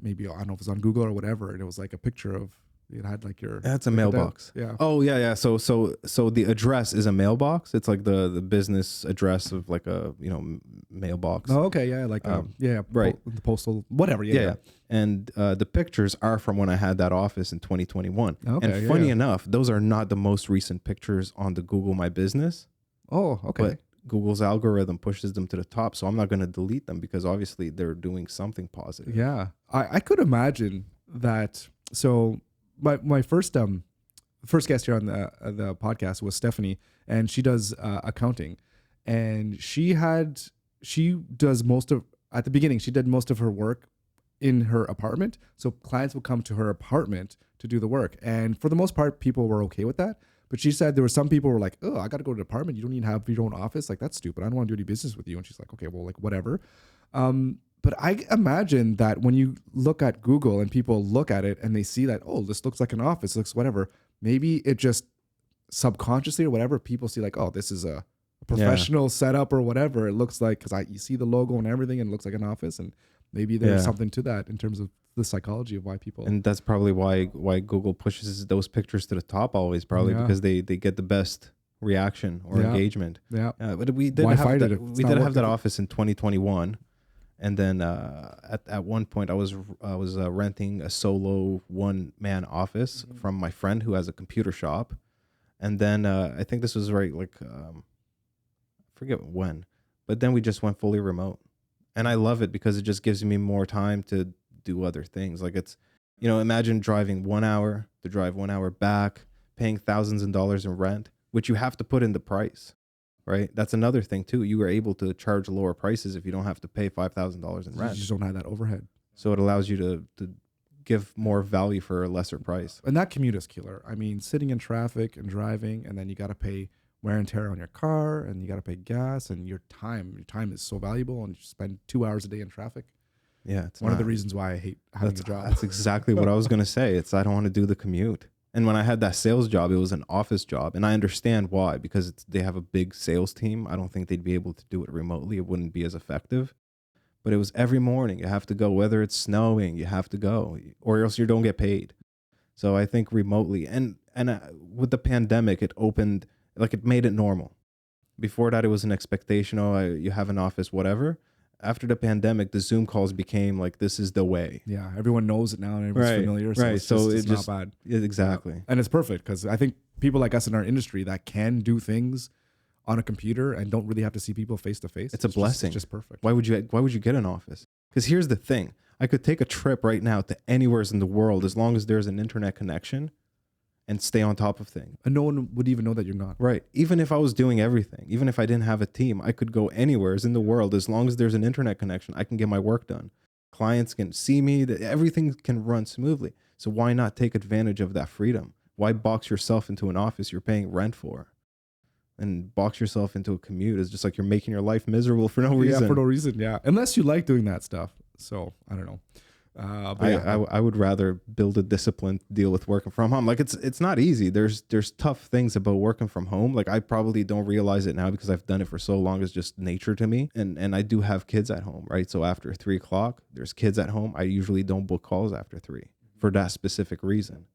maybe, I don't know if it was on Google or whatever, and it was like a picture of, it had like your... That's a mailbox. Yeah. Oh, yeah. So the address is a mailbox. It's like the business address of like a, mailbox. Oh, okay. Yeah. Like, right. The postal, whatever. Yeah. And the pictures are from when I had that office in 2021. Okay. And funny enough, those are not the most recent pictures on the Google My Business. Oh, okay. But Google's algorithm pushes them to the top. So I'm not going to delete them because obviously they're doing something positive. Yeah. I could imagine that. So my first guest here on the podcast was Stephanie, and she does accounting, and at the beginning, she did most of her work in her apartment. So clients would come to her apartment to do the work. And for the most part, people were okay with that. But she said there were some people who were like, oh, I got to go to the apartment. You don't even have your own office. Like, that's stupid. I don't want to do any business with you. And she's like, okay, well, like, whatever. But I imagine that when you look at Google and people look at it and they see that, oh, this looks like an office, looks whatever, maybe it just subconsciously or whatever, people see like, oh, this is a professional setup or whatever. It looks like, because you see the logo and everything and it looks like an office. And maybe there's something to that in terms of the psychology of why people. And that's probably why Google pushes those pictures to the top always, probably because they get the best reaction or engagement. Yeah. But we did have that office in 2021. And then at one point I was renting a solo one-man office from my friend who has a computer shop. And then I think this was right, like, I forget when, but then we just went fully remote. And I love it because it just gives me more time to do other things. Like it's, imagine driving 1 hour to drive 1 hour back, paying thousands of dollars in rent, which you have to put in the price, right? That's another thing too. You are able to charge lower prices if you don't have to pay $5,000 in rent. You just don't have that overhead. So it allows you to give more value for a lesser price. And that commute is killer. I mean, sitting in traffic and driving, and then you got to pay wear and tear on your car, and you got to pay gas, and your time is so valuable, and you spend 2 hours a day in traffic. Yeah, it's one of the reasons why I hate having a job. That's exactly what I was going to say. I don't want to do the commute. And when I had that sales job, it was an office job. And I understand why, because they have a big sales team. I don't think they'd be able to do it remotely. It wouldn't be as effective. But it was every morning. You have to go, whether it's snowing, you have to go, or else you don't get paid. So I think remotely. And with the pandemic, it opened, like it made it normal. Before that, it was an expectation. Oh, you have an office, whatever. After the pandemic, the Zoom calls became like, this is the way. Yeah, everyone knows it now and everyone's familiar. So it's just not bad. Exactly. Yeah. And it's perfect because I think people like us in our industry that can do things on a computer and don't really have to see people face to face. It's a blessing. It's just perfect. Why would you get an office? Because here's the thing. I could take a trip right now to anywhere in the world as long as there's an internet connection and stay on top of things. And no one would even know that you're not. Right. Even if I was doing everything, even if I didn't have a team, I could go anywhere in the world. As long as there's an internet connection, I can get my work done. Clients can see me, everything can run smoothly. So why not take advantage of that freedom? Why box yourself into an office you're paying rent for? And box yourself into a commute is just like you're making your life miserable for no reason. Yeah, for no reason. Yeah. Unless you like doing that stuff. So I don't know. I would rather build a discipline to deal with working from home. Like it's not easy. There's tough things about working from home. Like I probably don't realize it now because I've done it for so long. It's just nature to me. And I do have kids at home, right? So after 3 o'clock, there's kids at home. I usually don't book calls after 3 for that specific reason.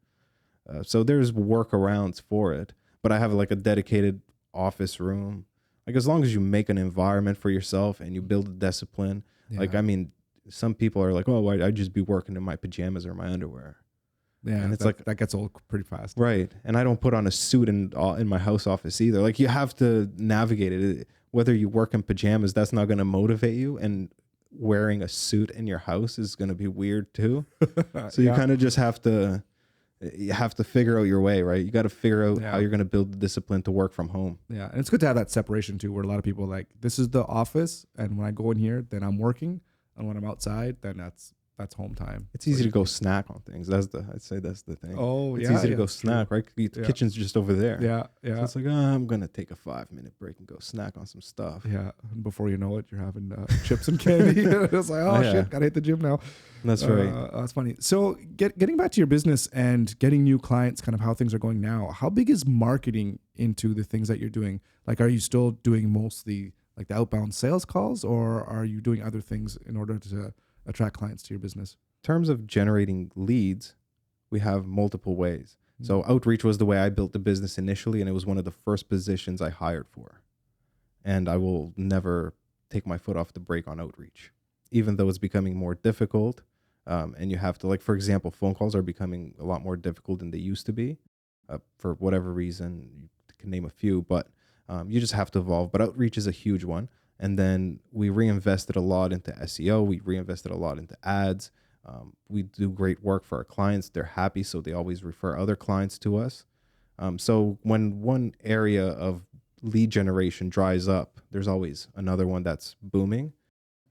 So there's workarounds for it, but I have like a dedicated office room. Like as long as you make an environment for yourself and you build a discipline, like, I mean, some people are like, oh, I'd just be working in my pajamas or my underwear. Yeah, and it's that gets old pretty fast. Right. And I don't put on a suit in my house office either. Like you have to navigate it. Whether you work in pajamas, that's not going to motivate you. And wearing a suit in your house is going to be weird too. So you kind of just have to figure out your way, right? You got to figure out how you're going to build the discipline to work from home. Yeah. And it's good to have that separation too, where a lot of people are like, this is the office. And when I go in here, then I'm working. And when I'm outside, then that's home time. It's easy to go snack on things. I'd say that's the thing. Oh, it's easy to go snack, right? The kitchen's just over there. Yeah. So it's like, I'm going to take a 5-minute break and go snack on some stuff. Yeah. And before you know it, you're having chips and candy. It's like, shit, gotta hit the gym now. That's right. That's funny. So getting back to your business and getting new clients, kind of how things are going now, how big is marketing into the things that you're doing? Like, are you still doing mostly like the outbound sales calls, or are you doing other things in order to attract clients to your business? In terms of generating leads, we have multiple ways. So outreach was the way I built the business initially, and it was one of the first positions I hired for. And I will never take my foot off the brake on outreach, even though it's becoming more difficult. And you have to, like, for example, phone calls are becoming a lot more difficult than they used to be for whatever reason. You can name a few, but you just have to evolve. But outreach is a huge one. And then we reinvested a lot into SEO. We reinvested a lot into ads. We do great work for our clients. They're happy, so they always refer other clients to us. So when one area of lead generation dries up, there's always another one that's booming.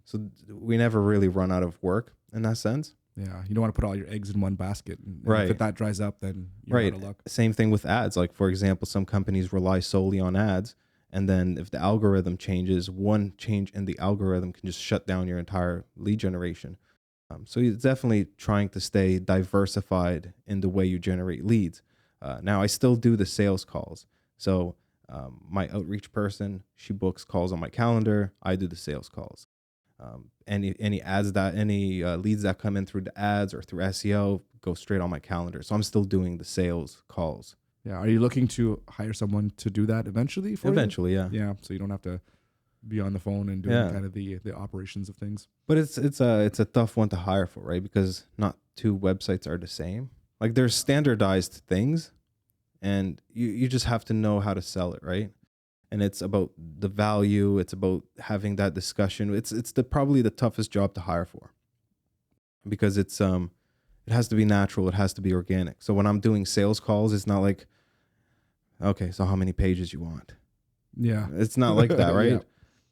So we never really run out of work in that sense. Yeah, you don't want to put all your eggs in one basket. And right. If that dries up, then you're out of luck. Same thing with ads. Like, for example, some companies rely solely on ads. And then if the algorithm changes, one change in the algorithm can just shut down your entire lead generation. So it's definitely trying to stay diversified in the way you generate leads. Now, I still do the sales calls. So my outreach person, she books calls on my calendar. I do the sales calls. Any leads that come in through the ads or through SEO go straight on my calendar. So I'm still doing the sales calls. Yeah. Are you looking to hire someone to do that eventually for you? Yeah. Yeah. So you don't have to be on the phone and doing kind of the operations of things. But it's a tough one to hire for, right? Because not two websites are the same. Like, there's standardized things, and you just have to know how to sell it, right? And it's about the value. It's about having that discussion. It's probably the toughest job to hire for, because it has to be natural. It has to be organic. So when I'm doing sales calls, it's not like, okay, so how many pages you want? Yeah. It's not like that, right? Yeah.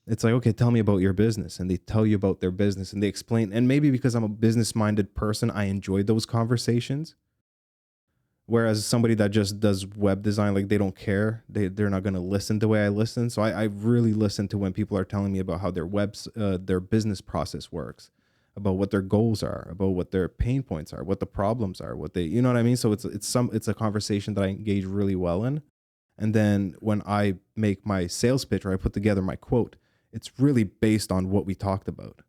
It's like, okay, tell me about your business. And they tell you about their business and they explain. And maybe because I'm a business-minded person, I enjoy those conversations. Whereas somebody that just does web design, like, they don't care. They're not going to listen the way I listen. So I really listen to when people are telling me about how their business process works, about what their goals are, about what their pain points are, what the problems are, you know what I mean? So it's a conversation that I engage really well in. And then when I make my sales pitch, or I put together my quote, it's really based on what we talked about.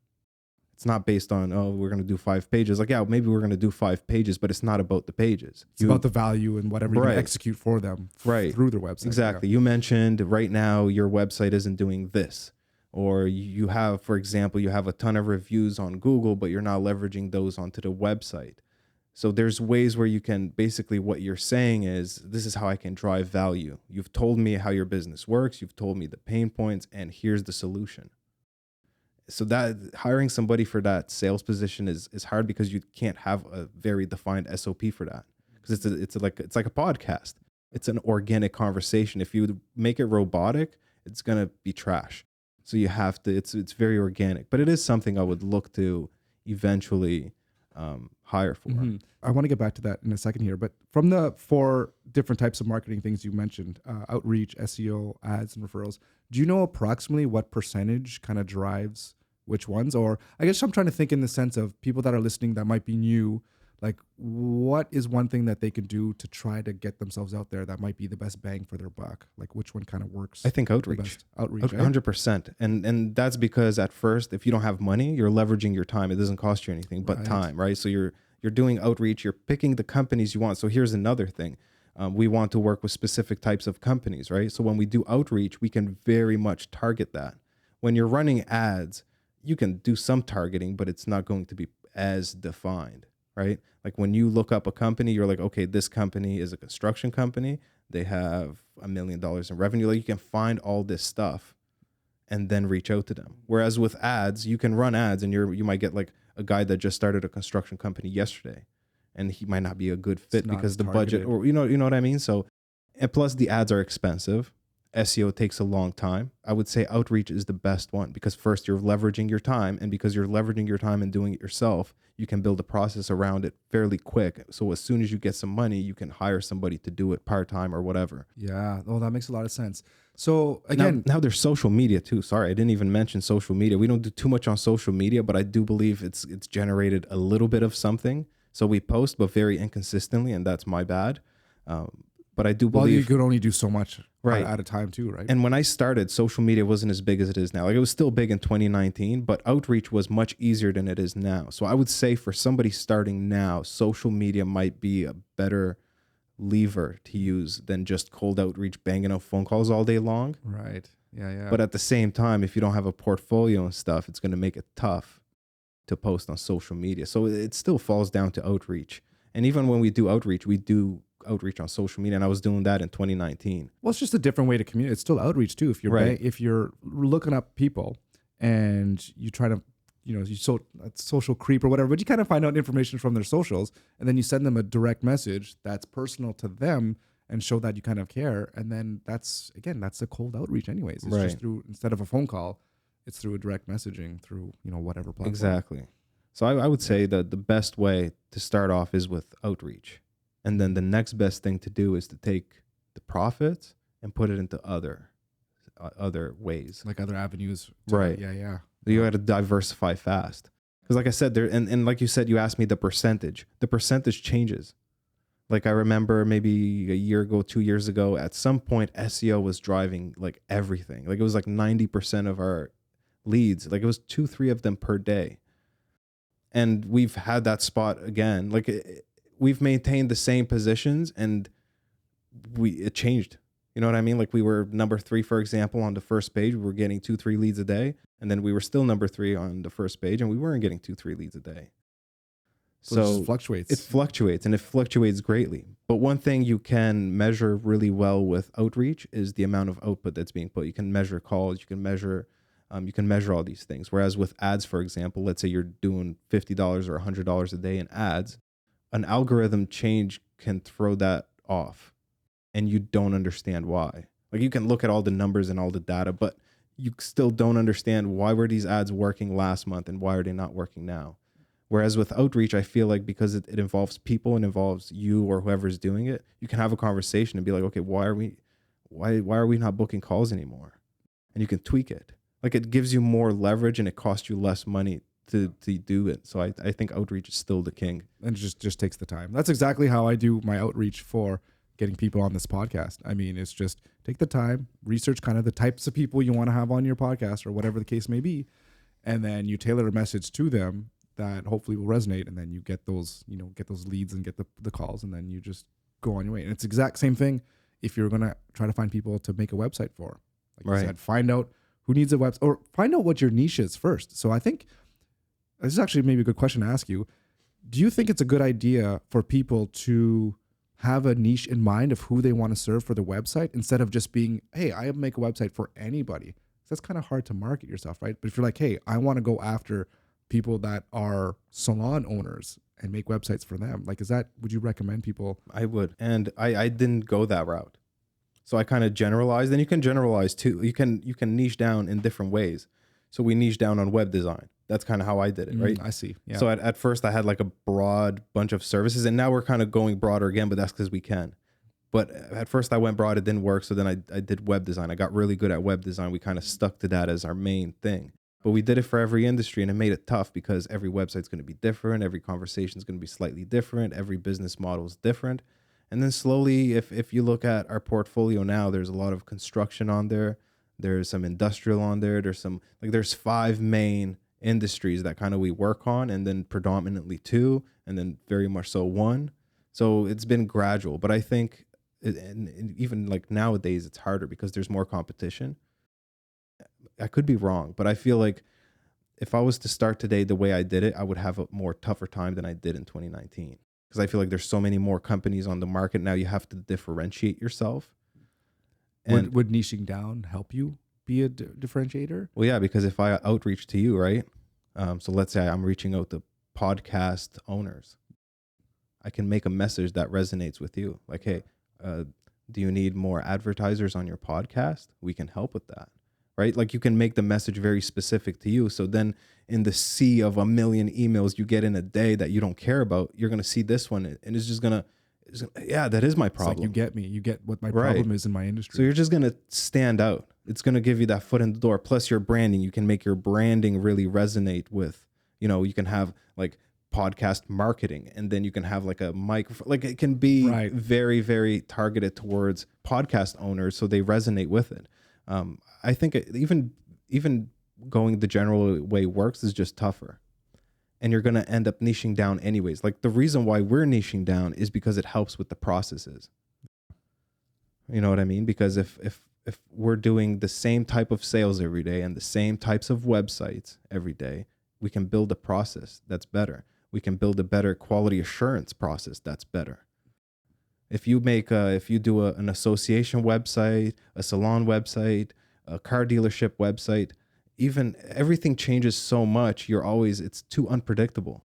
It's not based on, oh, we're going to do 5 pages. Like, yeah, maybe we're going to do 5 pages, but it's not about the pages. It's about the value and whatever you can execute for them through their website. Exactly. Yeah. You mentioned right now your website isn't doing this. Or you have, for example, you have a ton of reviews on Google, but you're not leveraging those onto the website. So there's ways where you can, basically what you're saying is, this is how I can drive value. You've told me how your business works. You've told me the pain points, and here's the solution. So that hiring somebody for that sales position is hard, because you can't have a very defined SOP for that, because it's like a podcast. It's an organic conversation. If you make it robotic, it's going to be trash. So you have to, it's very organic, but it is something I would look to eventually hire for. Mm-hmm. I want to get back to that in a second here, but from the 4 different types of marketing things you mentioned, outreach, SEO, ads, and referrals, do you know approximately what percentage kind of drives which ones? Or I guess I'm trying to think in the sense of people that are listening that might be new, like, what is one thing that they can do to try to get themselves out there that might be the best bang for their buck? Like, which one kind of works? I think outreach. Outreach, 100%. And that's because at first, if you don't have money, you're leveraging your time. It doesn't cost you anything but time, right? So you're You're doing outreach, you're picking the companies you want. So here's another thing. We want to work with specific types of companies, right? So when we do outreach, we can very much target that. When you're running ads, you can do some targeting, but it's not going to be as defined, right? Like when you look up a company, you're like, okay, this company is a construction company. They have $1 million in revenue. Like you can find all this stuff and then reach out to them. Whereas with ads, you can run ads and you might get like a guy that just started a construction company yesterday, and he might not be a good fit because the budget, or you know what I mean? So, and plus the ads are expensive. SEO takes a long time. I would say outreach is the best one because first you're leveraging your time, and because you're leveraging your time and doing it yourself, you can build a process around it fairly quick. So as soon as you get some money, you can hire somebody to do it part-time or whatever. Yeah. Oh, that makes a lot of sense. So again, now there's social media too. Sorry, I didn't even mention social media. We don't do too much on social media, but I do believe it's generated a little bit of something. So we post, but very inconsistently, and that's my bad. But I do believe you could only do so much right at a time too, right? And when I started, social media wasn't as big as it is now. Like it was still big in 2019, but outreach was much easier than it is now. So I would say for somebody starting now, social media might be a better lever to use than just cold outreach, banging out phone calls all day long. Right. Yeah. But at the same time, if you don't have a portfolio and stuff, it's going to make it tough to post on social media. So it still falls down to outreach. And even when we do outreach, we do outreach on social media, and I was doing that in 2019. Well, it's just a different way to communicate. It's still outreach too. If you're right. if you're looking up people and you try to, social creep or whatever, but you kind of find out information from their socials, and then you send them a direct message that's personal to them and show that you kind of care. And then that's a cold outreach anyways. It's just through, instead of a phone call, it's through a direct messaging through, whatever platform. Exactly. So I would say that the best way to start off is with outreach. And then the next best thing to do is to take the profits and put it into other ways. Like other avenues. Right. Yeah. You got to diversify fast. Because like I said, and like you said, you asked me the percentage. The percentage changes. Like I remember maybe a year ago, 2 years ago, at some point, SEO was driving like everything. Like it was like 90% of our leads. Like it was 2-3 of them per day. And we've had that spot again. Like we've maintained the same positions, and it changed. You know what I mean? Like we were number 3, for example, on the first page. We were getting 2-3 leads a day. And then we were still number 3 on the first page, and we weren't getting 2-3 leads a day. So it just fluctuates. It fluctuates, and it fluctuates greatly. But one thing you can measure really well with outreach is the amount of output that's being put. You can measure calls. You can measure all these things. Whereas with ads, for example, let's say you're doing $50 or $100 a day in ads, an algorithm change can throw that off, and you don't understand why. Like you can look at all the numbers and all the data, but you still don't understand why were these ads working last month and why are they not working now. Whereas with outreach, I feel like because it involves people and involves you or whoever's doing it, you can have a conversation and be like, okay, why are we not booking calls anymore? And you can tweak it. Like it gives you more leverage and it costs you less money to do it. So I think outreach is still the king. And just takes the time. That's exactly how I do my outreach for getting people on this podcast. I mean, it's just take the time, research kind of the types of people you want to have on your podcast or whatever the case may be. And then you tailor a message to them that hopefully will resonate. And then you get those leads and get the calls, and then you just go on your way. And it's the exact same thing if you're going to try to find people to make a website for. Like you said, find out who needs a website, or find out what your niche is first. So I think this is actually maybe a good question to ask you. Do you think it's a good idea for people to have a niche in mind of who they want to serve for the website, instead of just being, hey, I make a website for anybody? So that's kind of hard to market yourself, right? But if you're like, hey, I want to go after people that are salon owners and make websites for them, like, would you recommend people? I would. And I didn't go that route. So I kind of generalized, and you can generalize too. You can niche down in different ways. So we niche down on web design. That's kind of how I did it, right? I see. Yeah. So at first I had like a broad bunch of services, and now we're kind of going broader again, but that's because we can. But at first I went broad, it didn't work. So then I did web design. I got really good at web design. We kind of stuck to that as our main thing. But we did it for every industry, and it made it tough because every website's going to be different. Every conversation is going to be slightly different. Every business model is different. And then slowly, if you look at our portfolio now, there's a lot of construction on there. There's some industrial on there. There's 5 main industries that kind of we work on, and then predominantly two, and then very much so one. So it's been gradual, but I think, and even like nowadays, it's harder because there's more competition. I could be wrong, but I feel like if I was to start today the way I did it, I would have a more tougher time than I did in 2019. Because I feel like there's so many more companies on the market now. You have to differentiate yourself. And Would niching down help you be a differentiator? well, yeah, because if I outreach to you, right? So let's say I'm reaching out to podcast owners, I can make a message that resonates with you. Like, hey, do you need more advertisers on your podcast? We can help with that, right? Like you can make the message very specific to you. So then in the sea of a million emails you get in a day that you don't care about, you're going to see this one and it's just going to, yeah, that is my It's problem. like you get me. You get what my Right. problem is in my industry. So you're just going to stand out. It's going to give you that foot in the door. Plus your branding, you can make your branding really resonate with, you can have like podcast marketing, and then you can have like a microphone, like it can be Right. very, very targeted towards podcast owners. So they resonate with it. I think even going the general way works is just tougher. And you're going to end up niching down anyways. Like the reason why we're niching down is because it helps with the processes. You know what I mean? Because if we're doing the same type of sales every day and the same types of websites every day, we can build a process that's better. We can build a better quality assurance process that's better. If you do an association website, a salon website, a car dealership website, even everything changes so much. It's too unpredictable,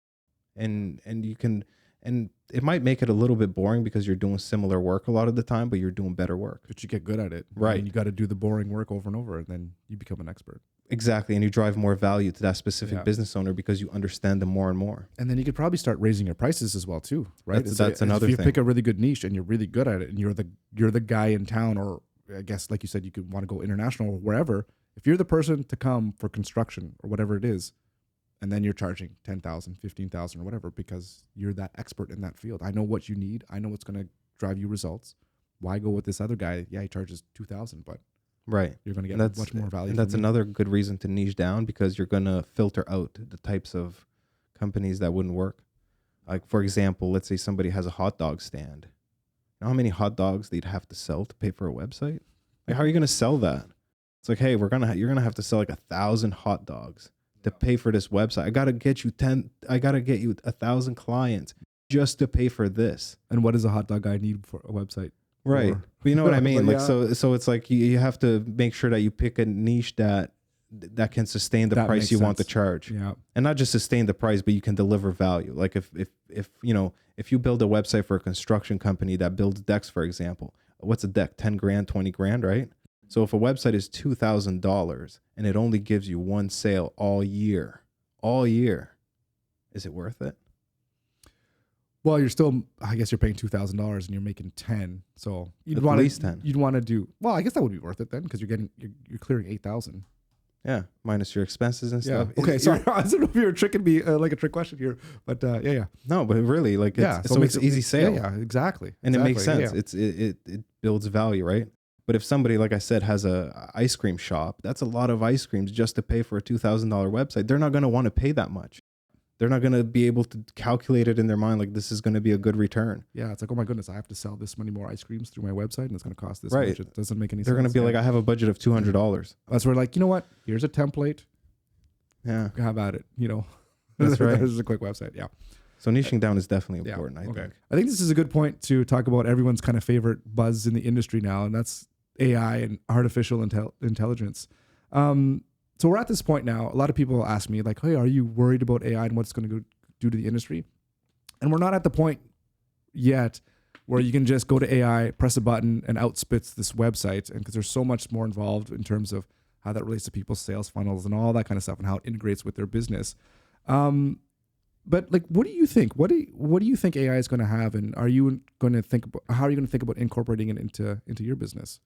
and it might make it a little bit boring because you're doing similar work a lot of the time, but you're doing better work. But you get good at it. Right. And you got to do the boring work over and over, and then you become an expert. Exactly, and you drive more value to that specific business owner because you understand them more and more. And then you could probably start raising your prices as well too, right? That's another if you thing. pick a really good niche and you're really good at it, and you're the guy in town, or I guess like you said, you could want to go international or wherever. If you're the person to come for construction or whatever it is, and then you're charging 10,000, 15,000 or whatever, because you're that expert in that field. I know what you need. I know what's going to drive you results. Why go with this other guy? Yeah, he charges 2,000, but right, you're going to get much more value. And that's another good reason to niche down, because you're going to filter out the types of companies that wouldn't work. Like, for example, let's say somebody has a hot dog stand. You know how many hot dogs they'd have to sell to pay for a website? Like, how are you going to sell that? It's like, hey, you're going to have to sell like 1,000 hot dogs to pay for this website. I got to get you 1,000 clients just to pay for this. And what does a hot dog guy need for a website? Right. But you know what I mean? But Like, so it's like you have to make sure that you pick a niche that can sustain the That price makes you want to sense. charge. Yeah. And not just sustain the price, but you can deliver value. Like if you build a website for a construction company that builds decks, for example, what's a deck? 10 grand, 20 grand, right? So if a website is $2,000 and it only gives you one sale all year, is it worth it? Well, I guess you're paying $2,000 and you're making 10. So At least 10. You'd want to do, well, I guess that would be worth it then, because you're clearing 8,000. Yeah, minus your expenses and Yeah. stuff. Okay. Sorry. I don't know if you were tricking me like a trick question here, but yeah. No, but really, like, Yeah. so it's an easy sale. Yeah, exactly. And it makes sense. Yeah. It builds value, right? But if somebody, like I said, has a ice cream shop, that's a lot of ice creams just to pay for a $2,000 website. They're not going to want to pay that much. They're not going to be able to calculate it in their mind like this is going to be a good return. Yeah, it's like, oh my goodness, I have to sell this many more ice creams through my website, and it's going to cost this Right. much. It doesn't make any sense. They're going to be like, I have a budget of $200. That's where, like, you know what? Here's a template. Yeah, How about it? That's right. This is a quick website. Yeah. So niching down is definitely important, I think. I think this is a good point to talk about everyone's kind of favorite buzz in the industry now, and that's AI and artificial intelligence. So we're at this point now. A lot of people ask me, like, hey, are you worried about AI and what it's going to do to the industry? And we're not at the point yet where you can just go to AI, press a button, and outspits this website. And because there's so much more involved in terms of how that relates to people's sales funnels and all that kind of stuff, and how it integrates with their business. But like, what do you think? What do you think AI is going to have, and are you going to think about how are you going to think about incorporating it into your business?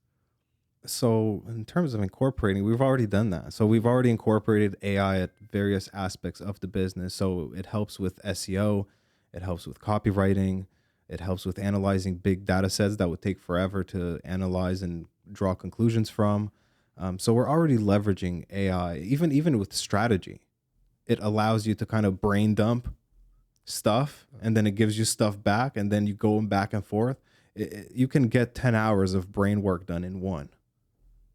So in terms of incorporating, we've already done that. So we've already incorporated AI at various aspects of the business. So it helps with SEO, it helps with copywriting, it helps with analyzing big data sets that would take forever to analyze and draw conclusions from. So we're already leveraging AI, even with strategy. it allows you to kind of brain dump stuff, and then it gives you stuff back, and then you go back and forth. You can get 10 hours of brain work done in one,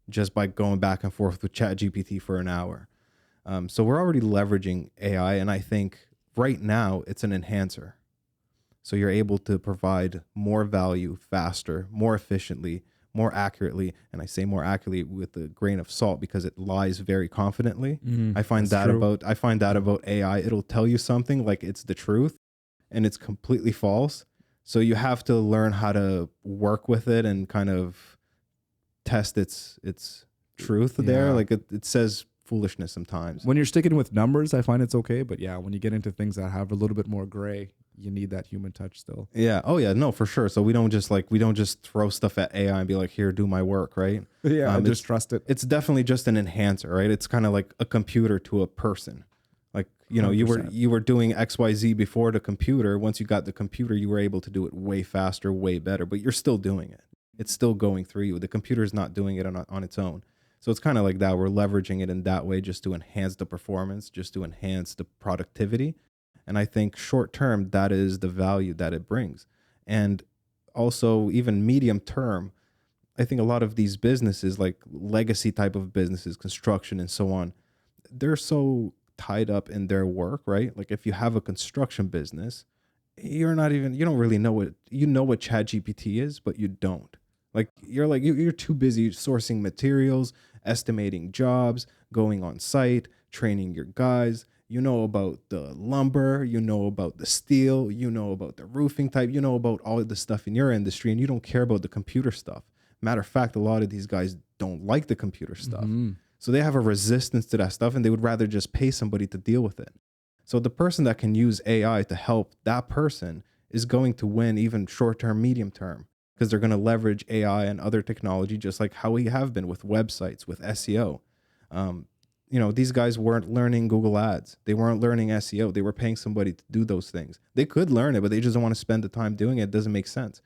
just by going back and forth with ChatGPT for an hour. So we're already leveraging AI, and I think right now it's an enhancer. So you're able to provide more value faster, more efficiently, more accurately. And I say more accurately with a grain of salt because it lies very confidently. I find that about AI. It'll tell you something like it's the truth, and it's completely false. So you have to learn how to work with it and kind of test its truth there. Like it says foolishness sometimes. When you're sticking with numbers, I find it's okay. But yeah, when you get into things that have a little bit more gray, you need that human touch still. Yeah. Oh yeah. No, for sure. So we don't just throw stuff at AI and be like, here, do my work, right? Yeah. Just trust it. It's definitely just an enhancer, right? It's kind of like a computer to a person. Like, you know, 100%. you were doing XYZ before the computer. Once you got the computer, you were able to do it way faster, way better, but you're still doing it. It's still going through you. The computer is not doing it on its own. So it's kind of like that. We're leveraging it in that way just to enhance the performance, just to enhance the productivity. And I think short term, that is the value that it brings. And also even medium term, I think a lot of these businesses, like legacy type of businesses, construction and so on, they're so tied up in their work, right? Like if you have a construction business, you don't really know what ChatGPT is, but you don't. You're too busy sourcing materials, estimating jobs, going on site, training your guys. You know about the lumber, you know about the steel, you know about the roofing type, you know about all of the stuff in your industry, and you don't care about the computer stuff. Matter of fact, a lot of these guys don't like the computer stuff. Mm-hmm. So they have a resistance to that stuff, and they would rather just pay somebody to deal with it. So the person that can use AI to help that person is going to win even short-term, medium-term, because they're going to leverage AI and other technology, just like how we have been with websites, with SEO. These guys weren't learning Google Ads. They weren't learning SEO. They were paying somebody to do those things. They could learn it, but they just don't want to spend the time doing it. It doesn't make sense.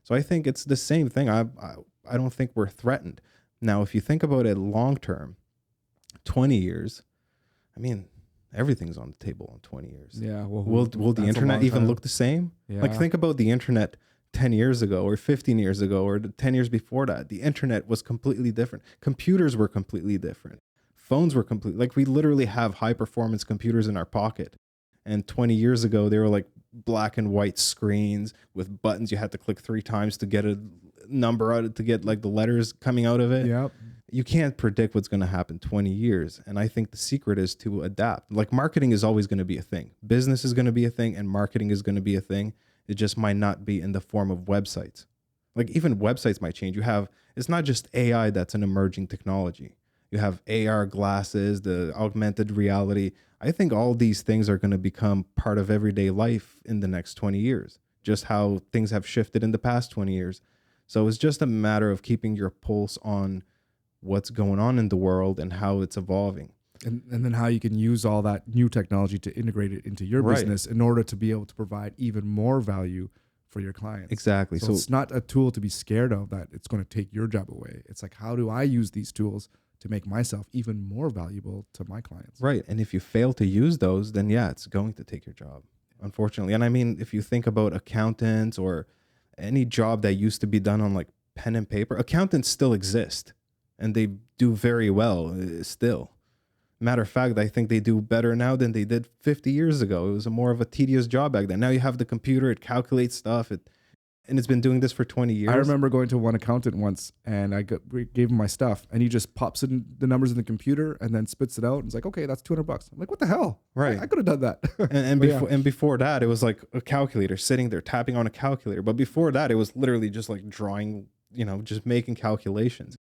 So I think it's the same thing. I don't think we're threatened. Now, if you think about it long term, 20 years, I mean, everything's on the table in 20 years. Yeah. Well, will the internet even look the same? Yeah. Like think about the internet 10 years ago or 15 years ago or 10 years before that. The internet was completely different. Computers were completely different. Phones were we literally have high performance computers in our pocket. And 20 years ago, they were like black and white screens with buttons. You had to click 3 times to get a number out, to get like the letters coming out of it. Yep. You can't predict what's going to happen 20 years. And I think the secret is to adapt. Like marketing is always going to be a thing. Business is going to be a thing, and marketing is going to be a thing. It just might not be in the form of websites. Like even websites might change. It's not just AI that's an emerging technology. You have AR glasses, the augmented reality. I think all these things are going to become part of everyday life in the next 20 years, just how things have shifted in the past 20 years. So it's just a matter of keeping your pulse on what's going on in the world and how it's evolving. And then how you can use all that new technology to integrate it into your business in order to be able to provide even more value for your clients. Exactly. So it's not a tool to be scared of that it's going to take your job away. It's like, how do I use these tools to make myself even more valuable to my clients? Right. And if you fail to use those, then yeah, it's going to take your job, unfortunately. And I mean, if you think about accountants or any job that used to be done on like pen and paper, accountants still exist and they do very well still. Matter of fact, I think they do better now than they did 50 years ago. It was more of a tedious job back then. Now you have the computer, it calculates stuff, and it's been doing this for 20 years. I remember going to one accountant once, and I gave him my stuff, and he just pops in the numbers in the computer and then spits it out. And it's like, okay, that's $200. I'm like, what the hell? Right. I could have done that. And before that, it was like a calculator sitting there tapping on a calculator. But before that, it was literally just like drawing, just making calculations.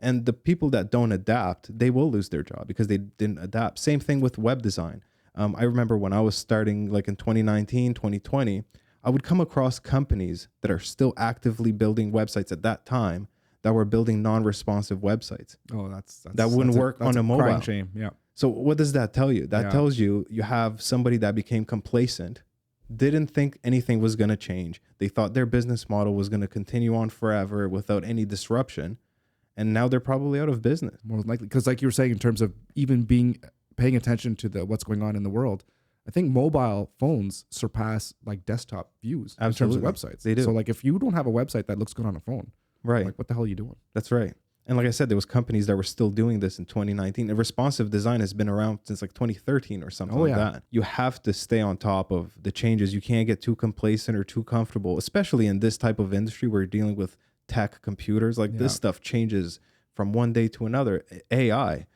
And the people that don't adapt, they will lose their job because they didn't adapt. Same thing with web design. I remember when I was starting like in 2019, 2020, I would come across companies that are still actively building websites at that time that were building non-responsive websites. Oh, that wouldn't work on a mobile. Crying shame. Yeah. So what does that tell you? That tells you have somebody that became complacent, didn't think anything was going to change. They thought their business model was going to continue on forever without any disruption. And now they're probably out of business. More likely. Because like you were saying, in terms of even being paying attention to what's going on in the world, I think mobile phones surpass like desktop views Absolutely. in terms of websites. They do. So like if you don't have a website that looks good on a phone, Right. like what the hell are you doing? That's right. And like I said, there was companies that were still doing this in 2019. And responsive design has been around since like 2013 or something like that. You have to stay on top of the changes. You can't get too complacent or too comfortable, especially in this type of industry where you're dealing with tech computers. Like this stuff changes from one day to another. AI.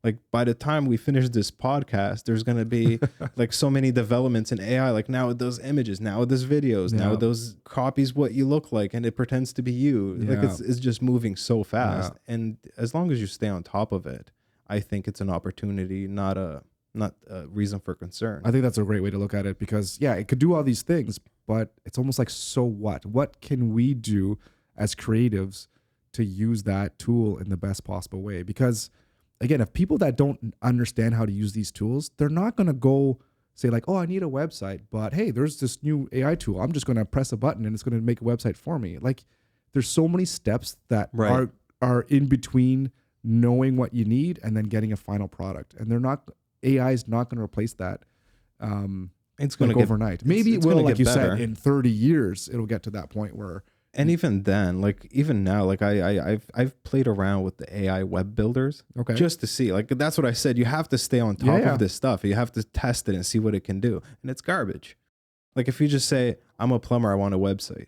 Like by the time we finish this podcast, there's going to be like so many developments in AI. Like now it does images, now it does videos, now it does copies what you look like and it pretends to be you. Like it's just moving so fast. And as long as you stay on top of it, I think it's an opportunity, not a reason for concern. I think that's a great way to look at it because it could do all these things, but it's almost like, so what? What can we do as creatives to use that tool in the best possible way? Because again, if people that don't understand how to use these tools, they're not going to go say like, oh, I need a website, but hey, there's this new AI tool. I'm just going to press a button and it's going to make a website for me. Like there's so many steps that are in between knowing what you need and then getting a final product. And AI is not going to replace that. It's going to get overnight. Maybe it will, like you better. said, in 30 years, it'll get to that point where. And even then, like even now, like I've played around with the AI web builders, just to see. Like that's what I said. You have to stay on top of this stuff. You have to test it and see what it can do. And it's garbage. Like if you just say, "I'm a plumber, I want a website,"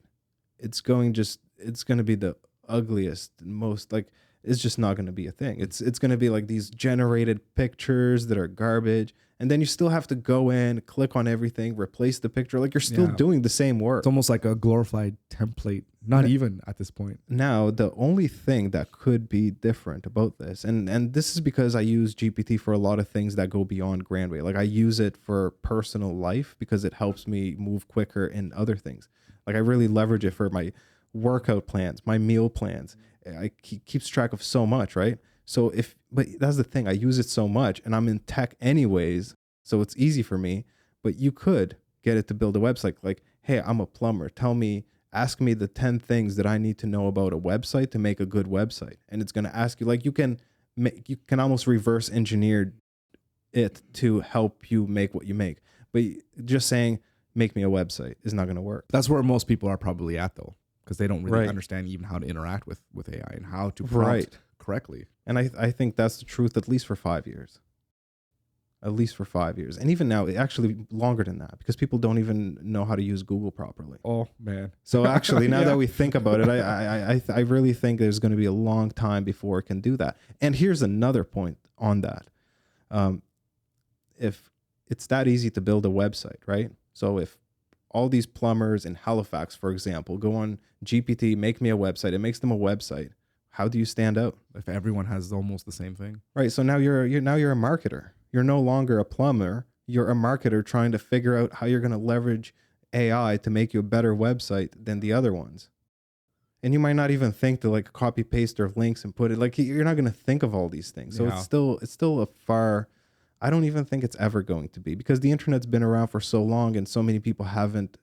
it's going to be the ugliest, most like it's just not going to be a thing. It's going to be like these generated pictures that are garbage. And then you still have to go in, click on everything, replace the picture. Like you're still doing the same work. It's almost like a glorified template, not even at this point. Now, the only thing that could be different about this, and this is because I use GPT for a lot of things that go beyond Grandway. Like I use it for personal life because it helps me move quicker in other things. Like I really leverage it for my workout plans, my meal plans. I keeps track of so much, right? So but that's the thing, I use it so much and I'm in tech anyways, so it's easy for me, but you could get it to build a website like, hey, I'm a plumber. Ask me the 10 things that I need to know about a website to make a good website. And it's going to ask you, like you can almost reverse engineer it to help you make what you make. But just saying, make me a website is not going to work. That's where most people are probably at though, because they don't really understand even how to interact with AI and how to prompt correctly. And I think that's the truth, at least for 5 years. At least for 5 years. And even now, actually longer than that, because people don't even know how to use Google properly. Oh, man. So actually, now that we think about it, I really think there's going to be a long time before it can do that. And here's another point on that. If it's that easy to build a website, right? So if all these plumbers in Halifax, for example, go on GPT, make me a website, it makes them a website. How do you stand out? If everyone has almost the same thing. Right. So now you're a marketer. You're no longer a plumber. You're a marketer trying to figure out how you're going to leverage AI to make you a better website than the other ones. And you might not even think to like copy paste their links and put it, like you're not going to think of all these things. So it's still a far, I don't even think it's ever going to be, because the internet's been around for so long and so many people haven't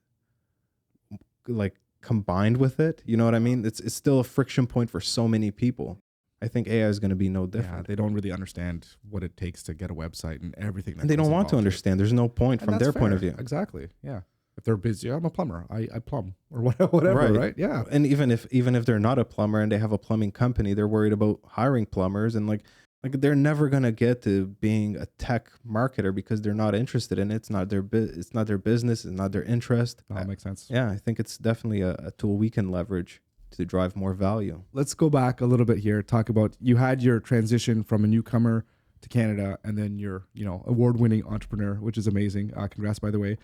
like combined with it. You know what I mean? It's still a friction point for so many people. I think AI is going to be no different. Yeah, they don't really understand what it takes to get a website and everything. And they don't want to understand. There's no point from their point of view. Exactly. Yeah. If they're busy, I'm a plumber. I plumb or whatever. Right. Yeah. And even if they're not a plumber and they have a plumbing company, they're worried about hiring plumbers, and like they're never going to get to being a tech marketer because they're not interested in it. It's not their business. It's not their interest. That makes sense. Yeah. I think it's definitely a tool we can leverage to drive more value. Let's go back a little bit here. Talk about, you had your transition from a newcomer to Canada, and then you're, award-winning entrepreneur, which is amazing. Congrats, by the way.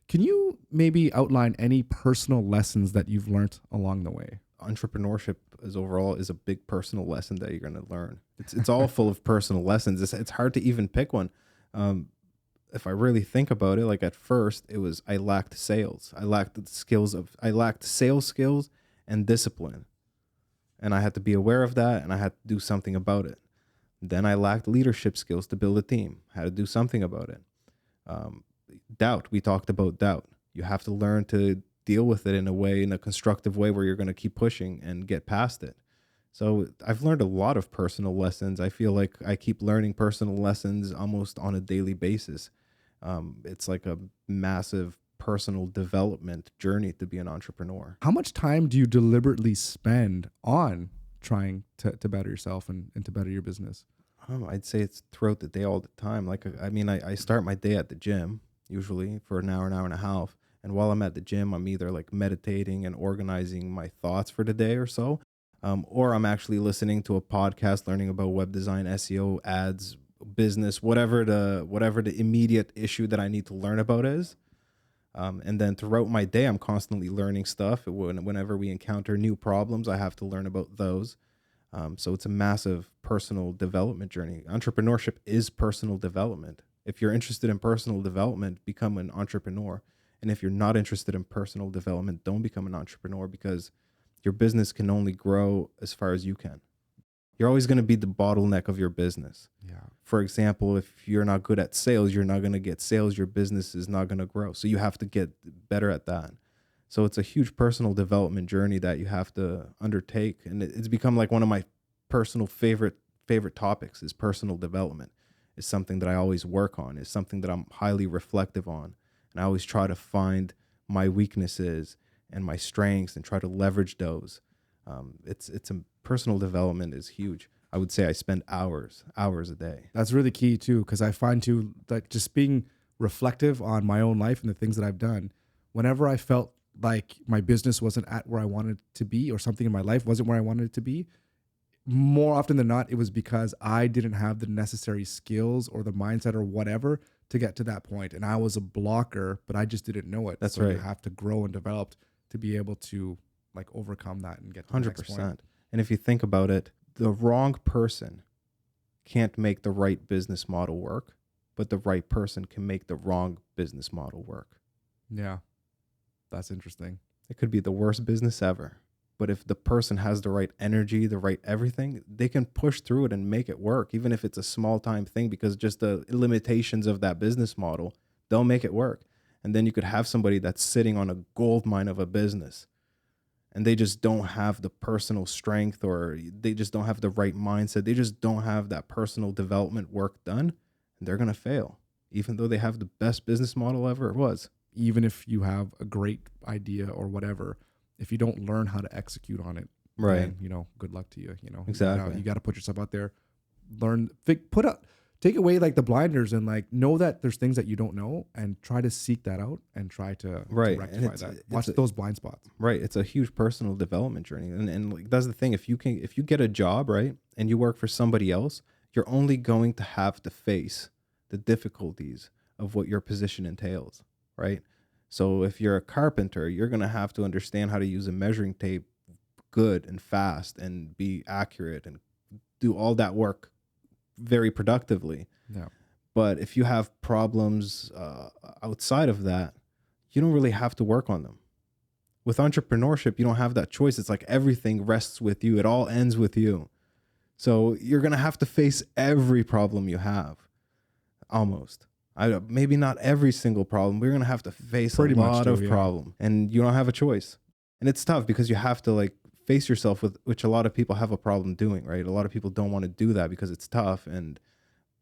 Can you maybe outline any personal lessons that you've learned along the way? Entrepreneurship is a big personal lesson that you're going to learn. It's all full of personal lessons. It's hard to even pick one. If I really think about it, like at first I lacked sales. I lacked sales skills and discipline. And I had to be aware of that, and I had to do something about it. Then I lacked leadership skills to build a team. I had to do something about it. Doubt. We talked about doubt. You have to learn to deal with it in a constructive way where you're going to keep pushing and get past it. So I've learned a lot of personal lessons. I feel like I keep learning personal lessons almost on a daily basis. It's like a massive personal development journey to be an entrepreneur. How much time do you deliberately spend on trying to better yourself and to better your business? I'd say it's throughout the day all the time. Like, I mean, I start my day at the gym, usually for an hour and a half. And while I'm at the gym, I'm either like meditating and organizing my thoughts for the day or so, or I'm actually listening to a podcast, learning about web design, SEO, ads, business, whatever the immediate issue that I need to learn about is. And then throughout my day, I'm constantly learning stuff. Whenever we encounter new problems, I have to learn about those. So it's a massive personal development journey. Entrepreneurship is personal development. If you're interested in personal development, become an entrepreneur. And if you're not interested in personal development, don't become an entrepreneur, because your business can only grow as far as you can. You're always going to be the bottleneck of your business. Yeah. For example, if you're not good at sales, you're not going to get sales. Your business is not going to grow. So you have to get better at that. So it's a huge personal development journey that you have to undertake. And it's become like one of my personal favorite topics is personal development. It's something that I always work on. It's something that I'm highly reflective on. And I always try to find my weaknesses and my strengths and try to leverage those. Personal development is huge. I would say I spend hours a day. That's really key too, because I find too, like, just being reflective on my own life and the things that I've done. Whenever I felt like my business wasn't at where I wanted it to be, or something in my life wasn't where I wanted it to be, more often than not, it was because I didn't have the necessary skills or the mindset or whatever to get to that point. And I was a blocker, but I just didn't know it. That's so right. You have to grow and develop to be able to like overcome that and get to the next point. 100%. And if you think about it, the wrong person can't make the right business model work, but the right person can make the wrong business model work. Yeah, that's interesting. It could be the worst business ever, but if the person has the right energy, the right everything, they can push through it and make it work, even if it's a small time thing, because just the limitations of that business model, they'll make it work. And then you could have somebody that's sitting on a gold mine of a business, and they just don't have the personal strength, or they just don't have the right mindset. They just don't have that personal development work done, and they're going to fail, even though they have the best business model ever it was. Even if you have a great idea or whatever, if you don't learn how to execute on it, Right. then, good luck to you. Exactly. You got to put yourself out there, take away like the blinders, and like know that there's things that you don't know, and try to seek that out and try to rectify that. Watch those blind spots. Right. It's a huge personal development journey. And like, that's the thing. If you get a job, right, and you work for somebody else, you're only going to have to face the difficulties of what your position entails, right? So if you're a carpenter, you're going to have to understand how to use a measuring tape good and fast and be accurate and do all that work very productively. Yeah. But if you have problems outside of that, you don't really have to work on them. With entrepreneurship, you don't have that choice. It's like everything rests with you. It all ends with you. So you're going to have to face every problem you have, almost. Maybe not every single problem. We're going to have to face a lot of problem, and you don't have a choice. And it's tough because you have to like face yourself with, which a lot of people have a problem doing, right? A lot of people don't want to do that because it's tough, and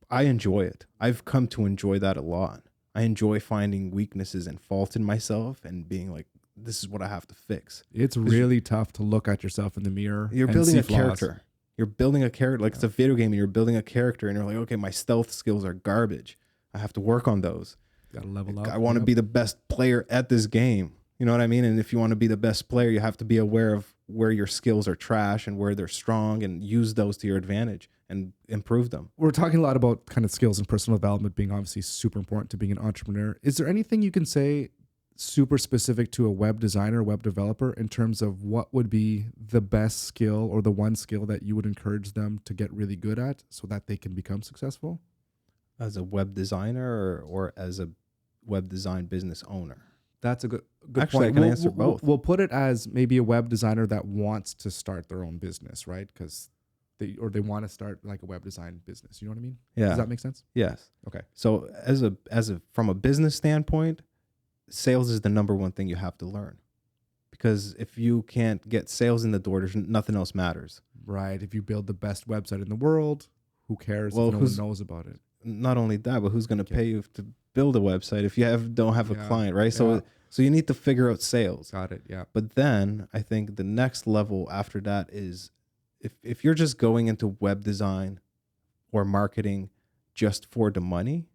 I enjoy it. I've come to enjoy that a lot. I enjoy finding weaknesses and faults in myself and being like, this is what I have to fix. It's really tough to look at yourself in the mirror. You're building a character. You're building a character. Like, it's a video game and you're building a character, and you're like, okay, my stealth skills are garbage. I have to work on those. Got to level up. I want to be the best player at this game. You know what I mean? And if you want to be the best player, you have to be aware of where your skills are trash and where they're strong, and use those to your advantage and improve them. We're talking a lot about kind of skills and personal development being obviously super important to being an entrepreneur. Is there anything you can say super specific to a web designer, web developer, in terms of what would be the best skill or the one skill that you would encourage them to get really good at so that they can become successful? As a web designer or as a web design business owner? That's a good Actually, point. I can answer both. We'll put it as maybe a web designer that wants to start their own business, right? Because they want to start like a web design business. You know what I mean? Yeah. Does that make sense? Yes. Okay. So as a from a business standpoint, sales is the number one thing you have to learn. because if you can't get sales in the door, there's nothing else matters. Right. If you build the best website in the world, who cares Well, if no one knows about it? not only that, but who's going to Okay. pay you to build a website if you don't have a Yeah. client, right? Yeah. So you need to figure out sales. Got it. Yeah. But then I think the next level after that is if you're just going into web design or marketing just for the money,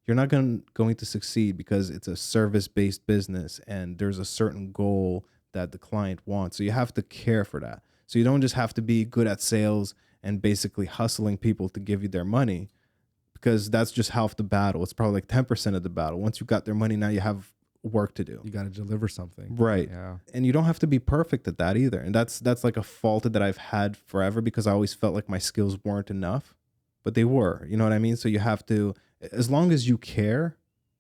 you're not going to succeed, because it's a service-based business and there's a certain goal that the client wants. So you have to care for that. So you don't just have to be good at sales and basically hustling people to give you their money, because that's just half the battle. It's probably like 10% of the battle. Once you got their money, now you have work to do. You got to deliver something. Right. Yeah. And you don't have to be perfect at that either. And that's like a fault that I've had forever, because I always felt like my skills weren't enough, but they were, you know what I mean? So you have to, as long as you care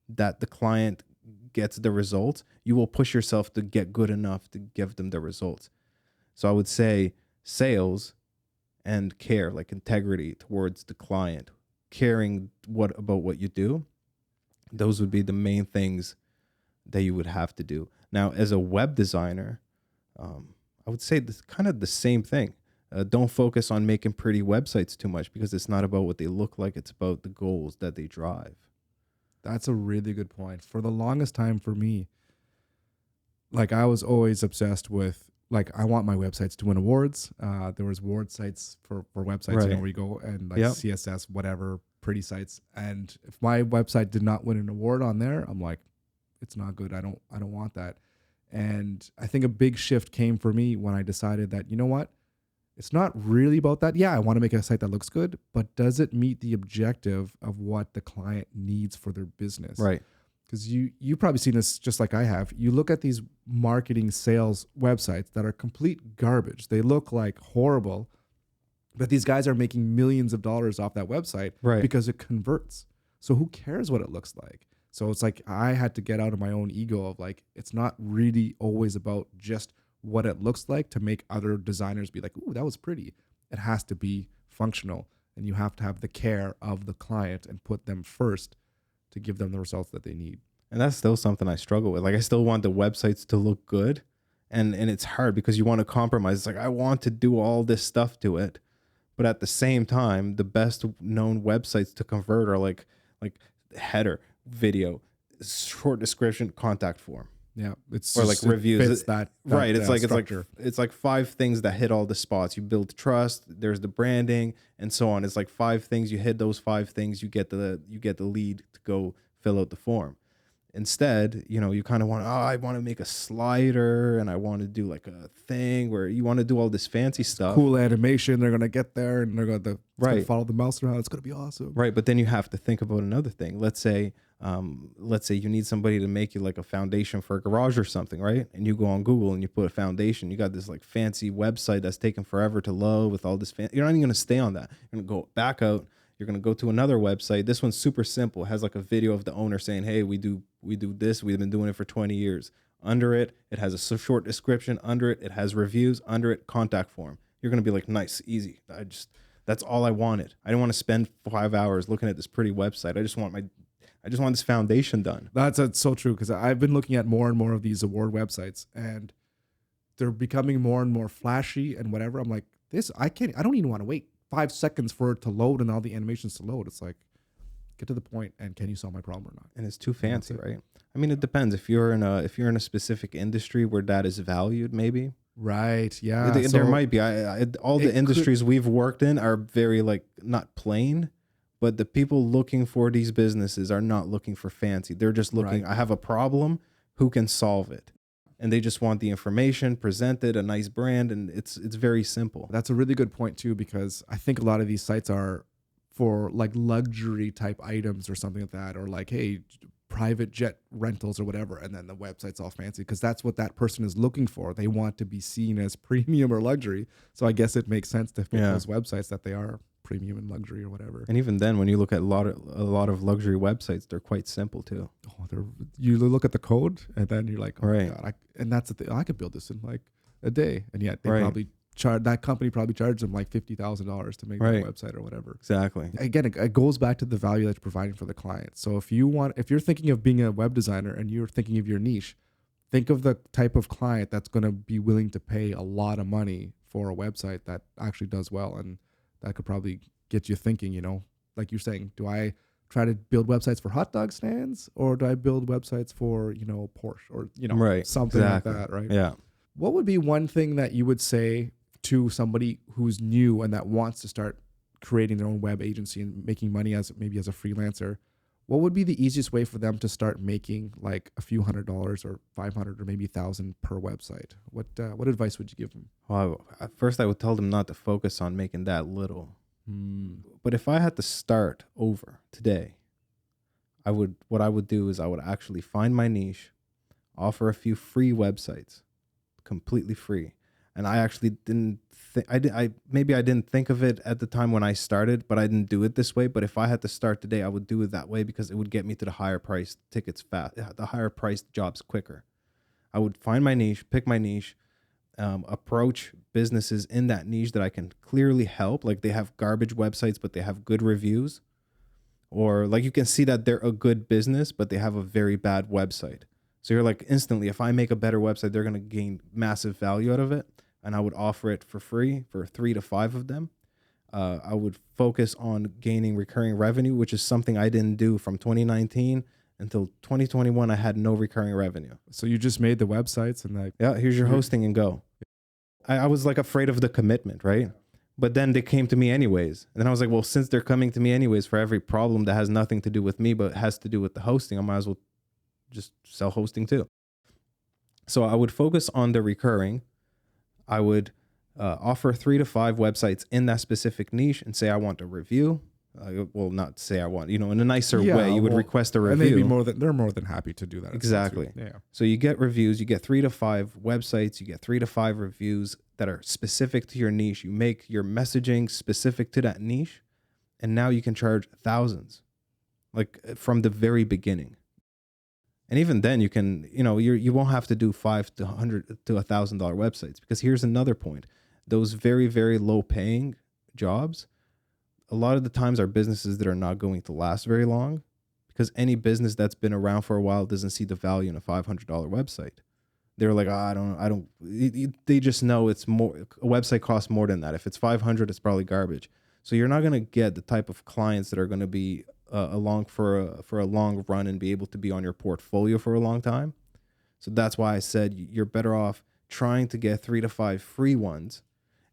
that the client gets the results, you will push yourself to get good enough to give them the results. So I would say sales and care, like integrity towards the client, caring about what you do, those would be the main things that you would have to do. Now, as a web designer, I would say this kind of the same thing. Don't focus on making pretty websites too much, because it's not about what they look like. It's about the goals that they drive. That's a really good point. For the longest time for me, like I was always obsessed with, like, I want my websites to win awards. There was award sites for websites, Right. you know, where you go and like Yep. CSS, whatever, pretty sites. And if my website did not win an award on there, I'm like, it's not good. I don't want that. And I think a big shift came for me when I decided that, you know what? It's not really about that. Yeah, I want to make a site that looks good, but does it meet the objective of what the client needs for their business? Right. Because you probably seen this just like I have. You look at these marketing sales websites that are complete garbage. They look like horrible, but these guys are making millions of dollars off that website Right. because it converts. So who cares what it looks like? So it's like I had to get out of my own ego of like, it's not really always about just what it looks like to make other designers be like, ooh, that was pretty. It has to be functional, and you have to have the care of the client and put them first to give them the results that they need. And that's still something I struggle with. Like, I still want the websites to look good. And it's hard because you want to compromise. It's like, I want to do all this stuff to it. But at the same time, the best known websites to convert are like header, video, short description, contact form. Yeah, it's Or like just, it reviews. fits that Right. It's structure. it's like 5 things that hit all the spots. You build trust, there's the branding, and so on. It's like 5 things. You hit those 5 things, you get the lead to go fill out the form. Instead, you know, you kind of want, I want to make a slider, and I want to do like a thing where you want to do all this fancy stuff. Cool animation. They're gonna get there and they're gonna Right. follow the mouse around. It's gonna be awesome. Right, but then you have to think about another thing. Let's say you need somebody to make you like a foundation for a garage or something, right? And you go on Google and you put a foundation. You got this like fancy website that's taking forever to load with all this. You're not even going to stay on that. You're going to go back out. You're going to go to another website. This one's super simple. It has like a video of the owner saying, "Hey, we do this. We've been doing it for 20 years." Under it, it has a short description. Under it, it has reviews. Under it, contact form. You're going to be like, nice, easy. That's all I wanted. I didn't want to spend 5 hours looking at this pretty website. I just want this foundation done. That's so true, because I've been looking at more and more of these award websites, and they're becoming more and more flashy and whatever. I'm like, I don't even want to wait 5 seconds for it to load and all the animations to load. It's like, get to the point, and can you solve my problem or not? And it's too fancy, right? I mean, it depends. If you're in a specific industry where that is valued, maybe. Right. Yeah. There might be. All the industries we've worked in are very like not plain, but the people looking for these businesses are not looking for fancy. They're just looking, I have a problem, who can solve it? And they just want the information presented, a nice brand, and it's very simple. That's a really good point too, because I think a lot of these sites are for like luxury type items or something like that, or like, hey, private jet rentals or whatever, and then the website's all fancy because that's what that person is looking for. They want to be seen as premium or luxury. So I guess it makes sense to pick those websites that they are premium and luxury or whatever. And even then, when you look at a lot of luxury websites, they're quite simple too. You look at the code and then you're like, oh right. my God, and that's the thing. I could build this in like a day, and yet they probably that company probably charged them like $50,000 to make that website or whatever. Exactly. Again, it goes back to the value that you're providing for the client. So if you're thinking of being a web designer and you're thinking of your niche, think of the type of client that's going to be willing to pay a lot of money for a website that actually does well. And that could probably get you thinking, like you're saying, do I try to build websites for hot dog stands, or do I build websites for, Porsche, or, Right. something Exactly. like that, right? Yeah. What would be one thing that you would say to somebody who's new and that wants to start creating their own web agency and making money as maybe as a freelancer? What would be the easiest way for them to start making like a few $100s or 500 or maybe 1,000 per website? What advice would you give them? Well, at first I would tell them not to focus on making that little. But if I had to start over today, what I would do is I would actually find my niche, offer a few free websites, completely free. And I actually didn't think maybe I didn't think of it at the time when I started, but I didn't do it this way. But if I had to start today, I would do it that way because it would get me to the higher priced tickets fast, the higher priced jobs quicker. I would find my niche, pick my niche, approach businesses in that niche that I can clearly help. Like they have garbage websites, but they have good reviews. Or like you can see that they're a good business, but they have a very bad website. So you're like instantly, if I make a better website, they're going to gain massive value out of it. And I would offer it for free for 3 to 5 of them. I would focus on gaining recurring revenue, which is something I didn't do from 2019 until 2021. I had no recurring revenue. So you just made the websites and like, Yeah, here's your hosting and go. I was like afraid of the commitment, right? But then they came to me anyways. And then I was like, well, since they're coming to me anyways for every problem that has nothing to do with me, but has to do with the hosting, I might as well just sell hosting too. So I would focus on the recurring. I would offer 3 to 5 websites in that specific niche and say, I want a review. Well, not say I want, in a nicer way, you would request a review. And they're more than happy to do that. Exactly. Yeah. So you get reviews, you get 3 to 5 websites, you get 3 to 5 reviews that are specific to your niche. You make your messaging specific to that niche. And now you can charge thousands, like from the very beginning. And even then you can, you won't have to do $500 to $100 to $1,000 websites, because here's another point. Those very, very low paying jobs, a lot of the times are businesses that are not going to last very long, because any business that's been around for a while doesn't see the value in a $500 website. They're like, they just know it's more, a website costs more than that. If it's 500, it's probably garbage. So you're not going to get the type of clients that are going to be along for a long run and be able to be on your portfolio for a long time. So that's why I said you're better off trying to get 3 to 5 free ones.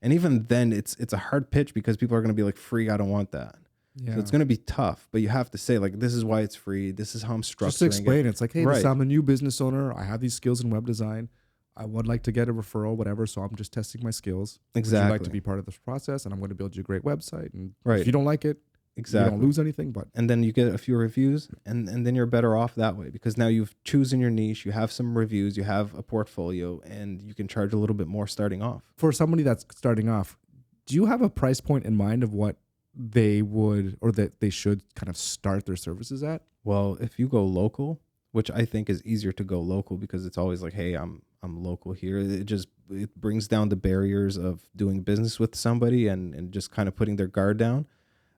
And even then it's a hard pitch, because people are going to be like, free, I don't want that. Yeah. So it's going to be tough, but you have to say like, this is why it's free. This is how I'm structuring Just to explain it. It's like, hey, right. I'm a new business owner. I have these skills in web design. I would like to get a referral, whatever. So I'm just testing my skills. Exactly. Would you like to be part of this process? And I'm going to build you a great website. And right. if you don't like it, exactly, you don't lose anything. But and then you get a few reviews, and then you're better off that way, because now you've chosen your niche, you have some reviews, you have a portfolio, and you can charge a little bit more starting off. For somebody that's starting off, do you have a price point in mind of what they would, or that they should kind of start their services at? Well, if you go local, which I think is easier to go local, because it's always like, hey, I'm local here. It brings down the barriers of doing business with somebody and just kind of putting their guard down.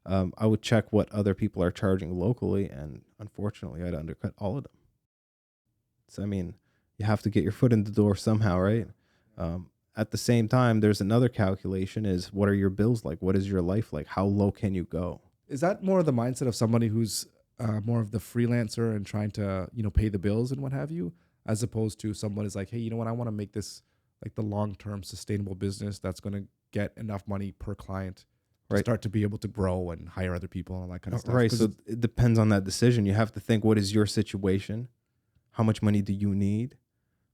I would check what other people are charging locally, and unfortunately, I'd undercut all of them. So, I mean, you have to get your foot in the door somehow, right? At the same time, there's another calculation: is what are your bills like? What is your life like? How low can you go? Is that more of the mindset of somebody who's more of the freelancer and trying to, pay the bills and what have you, as opposed to someone who's like, hey, you know what, I want to make this like the long-term sustainable business that's going to get enough money per client to start to be able to grow and hire other people and all that kind of stuff. Right. So it depends on that decision. You have to think, what is your situation? How much money do you need?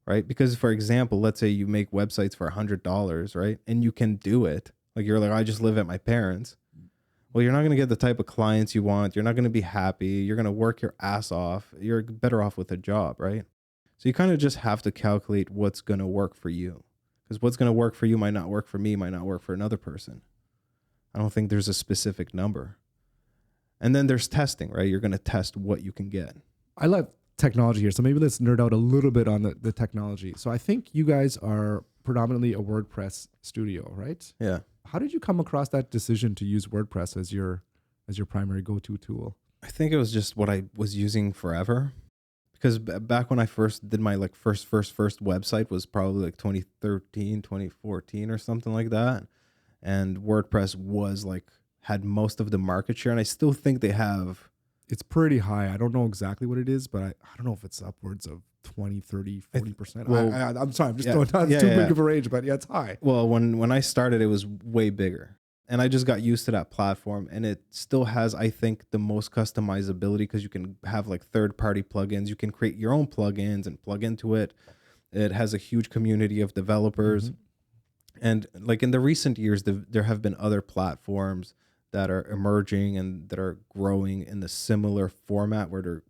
Right. Because, for example, let's say you make websites for $100, right? And you can do it. Like you're like, I just live at my parents'. Well, you're not going to get the type of clients you want. You're not going to be happy. You're going to work your ass off. You're better off with a job, right? So you kind of just have to calculate what's going to work for you, because what's going to work for you might not work for me, might not work for another person. I don't think there's a specific number. And then there's testing, right? You're going to test what you can get. I love technology here. So maybe let's nerd out a little bit on the technology. So I think you guys are predominantly a WordPress studio, right? Yeah. How did you come across that decision to use WordPress as your primary go-to tool? I think it was just what I was using forever, Because back when I first did my like first website was probably like 2013, 2014 or something like that. And WordPress was like had most of the market share. And I still think they have. It's pretty high. I don't know exactly what it is, but I don't know if it's upwards of 20, 30, 40%. Well, I'm sorry, I'm just yeah, throwing down. It's yeah, too yeah. big of a range, but yeah, it's high. Well, when I started, it was way bigger. And I just got used to that platform. And it still has, I think, the most customizability because you can have like third-party plugins. You can create your own plugins and plug into it. It has a huge community of developers. And like in the recent years, there have been other platforms that are emerging and that are growing in the similar format where they're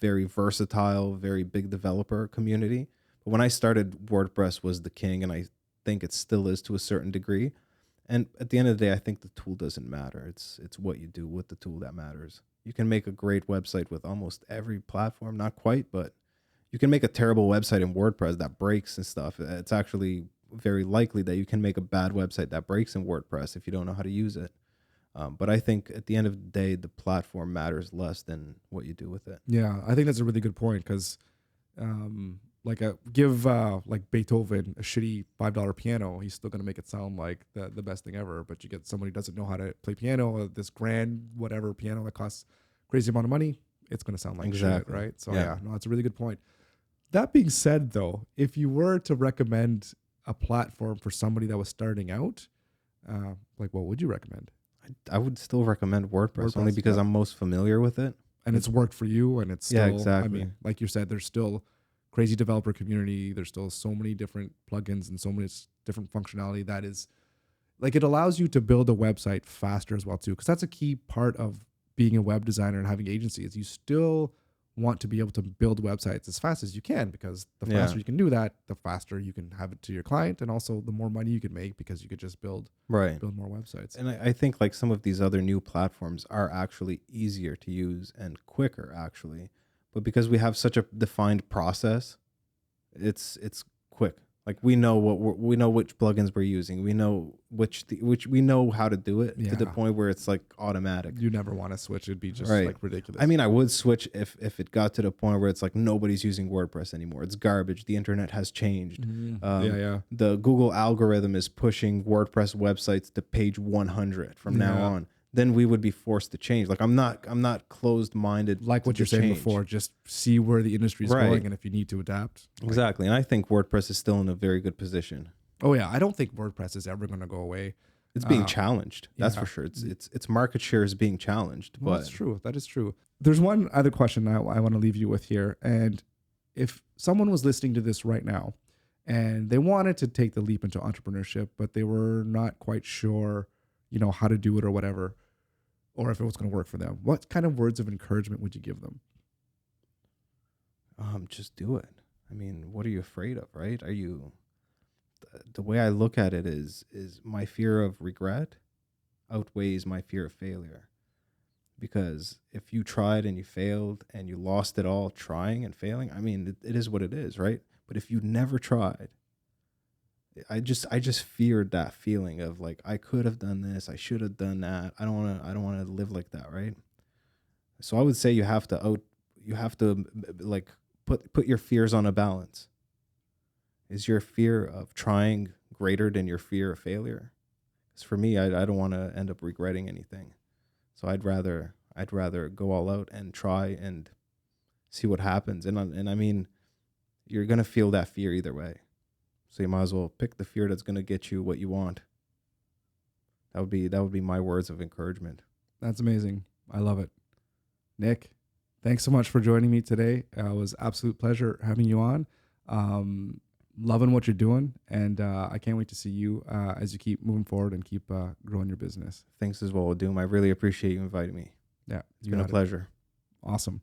very versatile, very big developer community. But when I started, WordPress was the king, and I think it still is to a certain degree. And at the end of the day, I think the tool doesn't matter. It's what you do with the tool that matters. You can make a great website with almost every platform, not quite, but you can make a terrible website in WordPress that breaks and stuff. It's actually very likely that you can make a bad website that breaks in WordPress if you don't know how to use it. But I think at the end of the day, the platform matters less than what you do with it. Yeah, I think that's a really good point because, give like Beethoven a shitty $5 piano, he's still gonna make it sound like the best thing ever. But you get somebody who doesn't know how to play piano, or this grand whatever piano that costs crazy amount of money, it's gonna sound like shit, right? So yeah, no, that's a really good point. That being said, though, if you were to recommend a platform for somebody that was starting out, what would you recommend? I would still recommend WordPress only because I'm most familiar with it. And it's worked for you, and it's still, exactly. I mean, like you said, there's still crazy developer community. There's still so many different plugins and so many different functionality that is like it allows you to build a website faster as well too. Because that's a key part of being a web designer and having agency is you still want to be able to build websites as fast as you can because the faster you can do that, the faster you can have it to your client, and also the more money you can make because you could just build more websites. And I think like some of these other new platforms are actually easier to use and quicker actually, but because we have such a defined process, it's quick. Like we know we know which plugins we're using. We know which we know how to do it to the point where it's like automatic. You never want to switch. It'd be just like ridiculous. I mean, I would switch if it got to the point where it's like nobody's using WordPress anymore. It's garbage. The internet has changed. The Google algorithm is pushing WordPress websites to page 100 from now on. Then we would be forced to change. Like I'm not closed-minded. Like what you're saying before, just see where the industry is going, and if you need to adapt. Exactly, and I think WordPress is still in a very good position. Oh yeah, I don't think WordPress is ever going to go away. It's being challenged. That's for sure. Its market share is being challenged. Well, that's true. That is true. There's one other question I want to leave you with here, and if someone was listening to this right now, and they wanted to take the leap into entrepreneurship, but they were not quite sure, how to do it or whatever, or if it was going to work for them, what kind of words of encouragement would you give them? Just do it. I mean, what are you afraid of, right? Are you? The way I look at it is my fear of regret outweighs my fear of failure. Because if you tried and you failed and you lost it all trying and failing, I mean, it is what it is, right? But if you never tried, I just feared that feeling of like I could have done this, I should have done that. I don't want to live like that, right? So I would say you have to like put your fears on a balance. Is your fear of trying greater than your fear of failure? Because for me, I don't want to end up regretting anything. So I'd rather go all out and try and see what happens. And I mean, you're gonna feel that fear either way. So you might as well pick the fear that's gonna get you what you want. That would be my words of encouragement. That's amazing. I love it. Nick, thanks so much for joining me today. It was absolute pleasure having you on. Loving what you're doing, and I can't wait to see you as you keep moving forward and keep growing your business. Thanks as well, Doom. I really appreciate you inviting me. Yeah, it's been a pleasure. Awesome.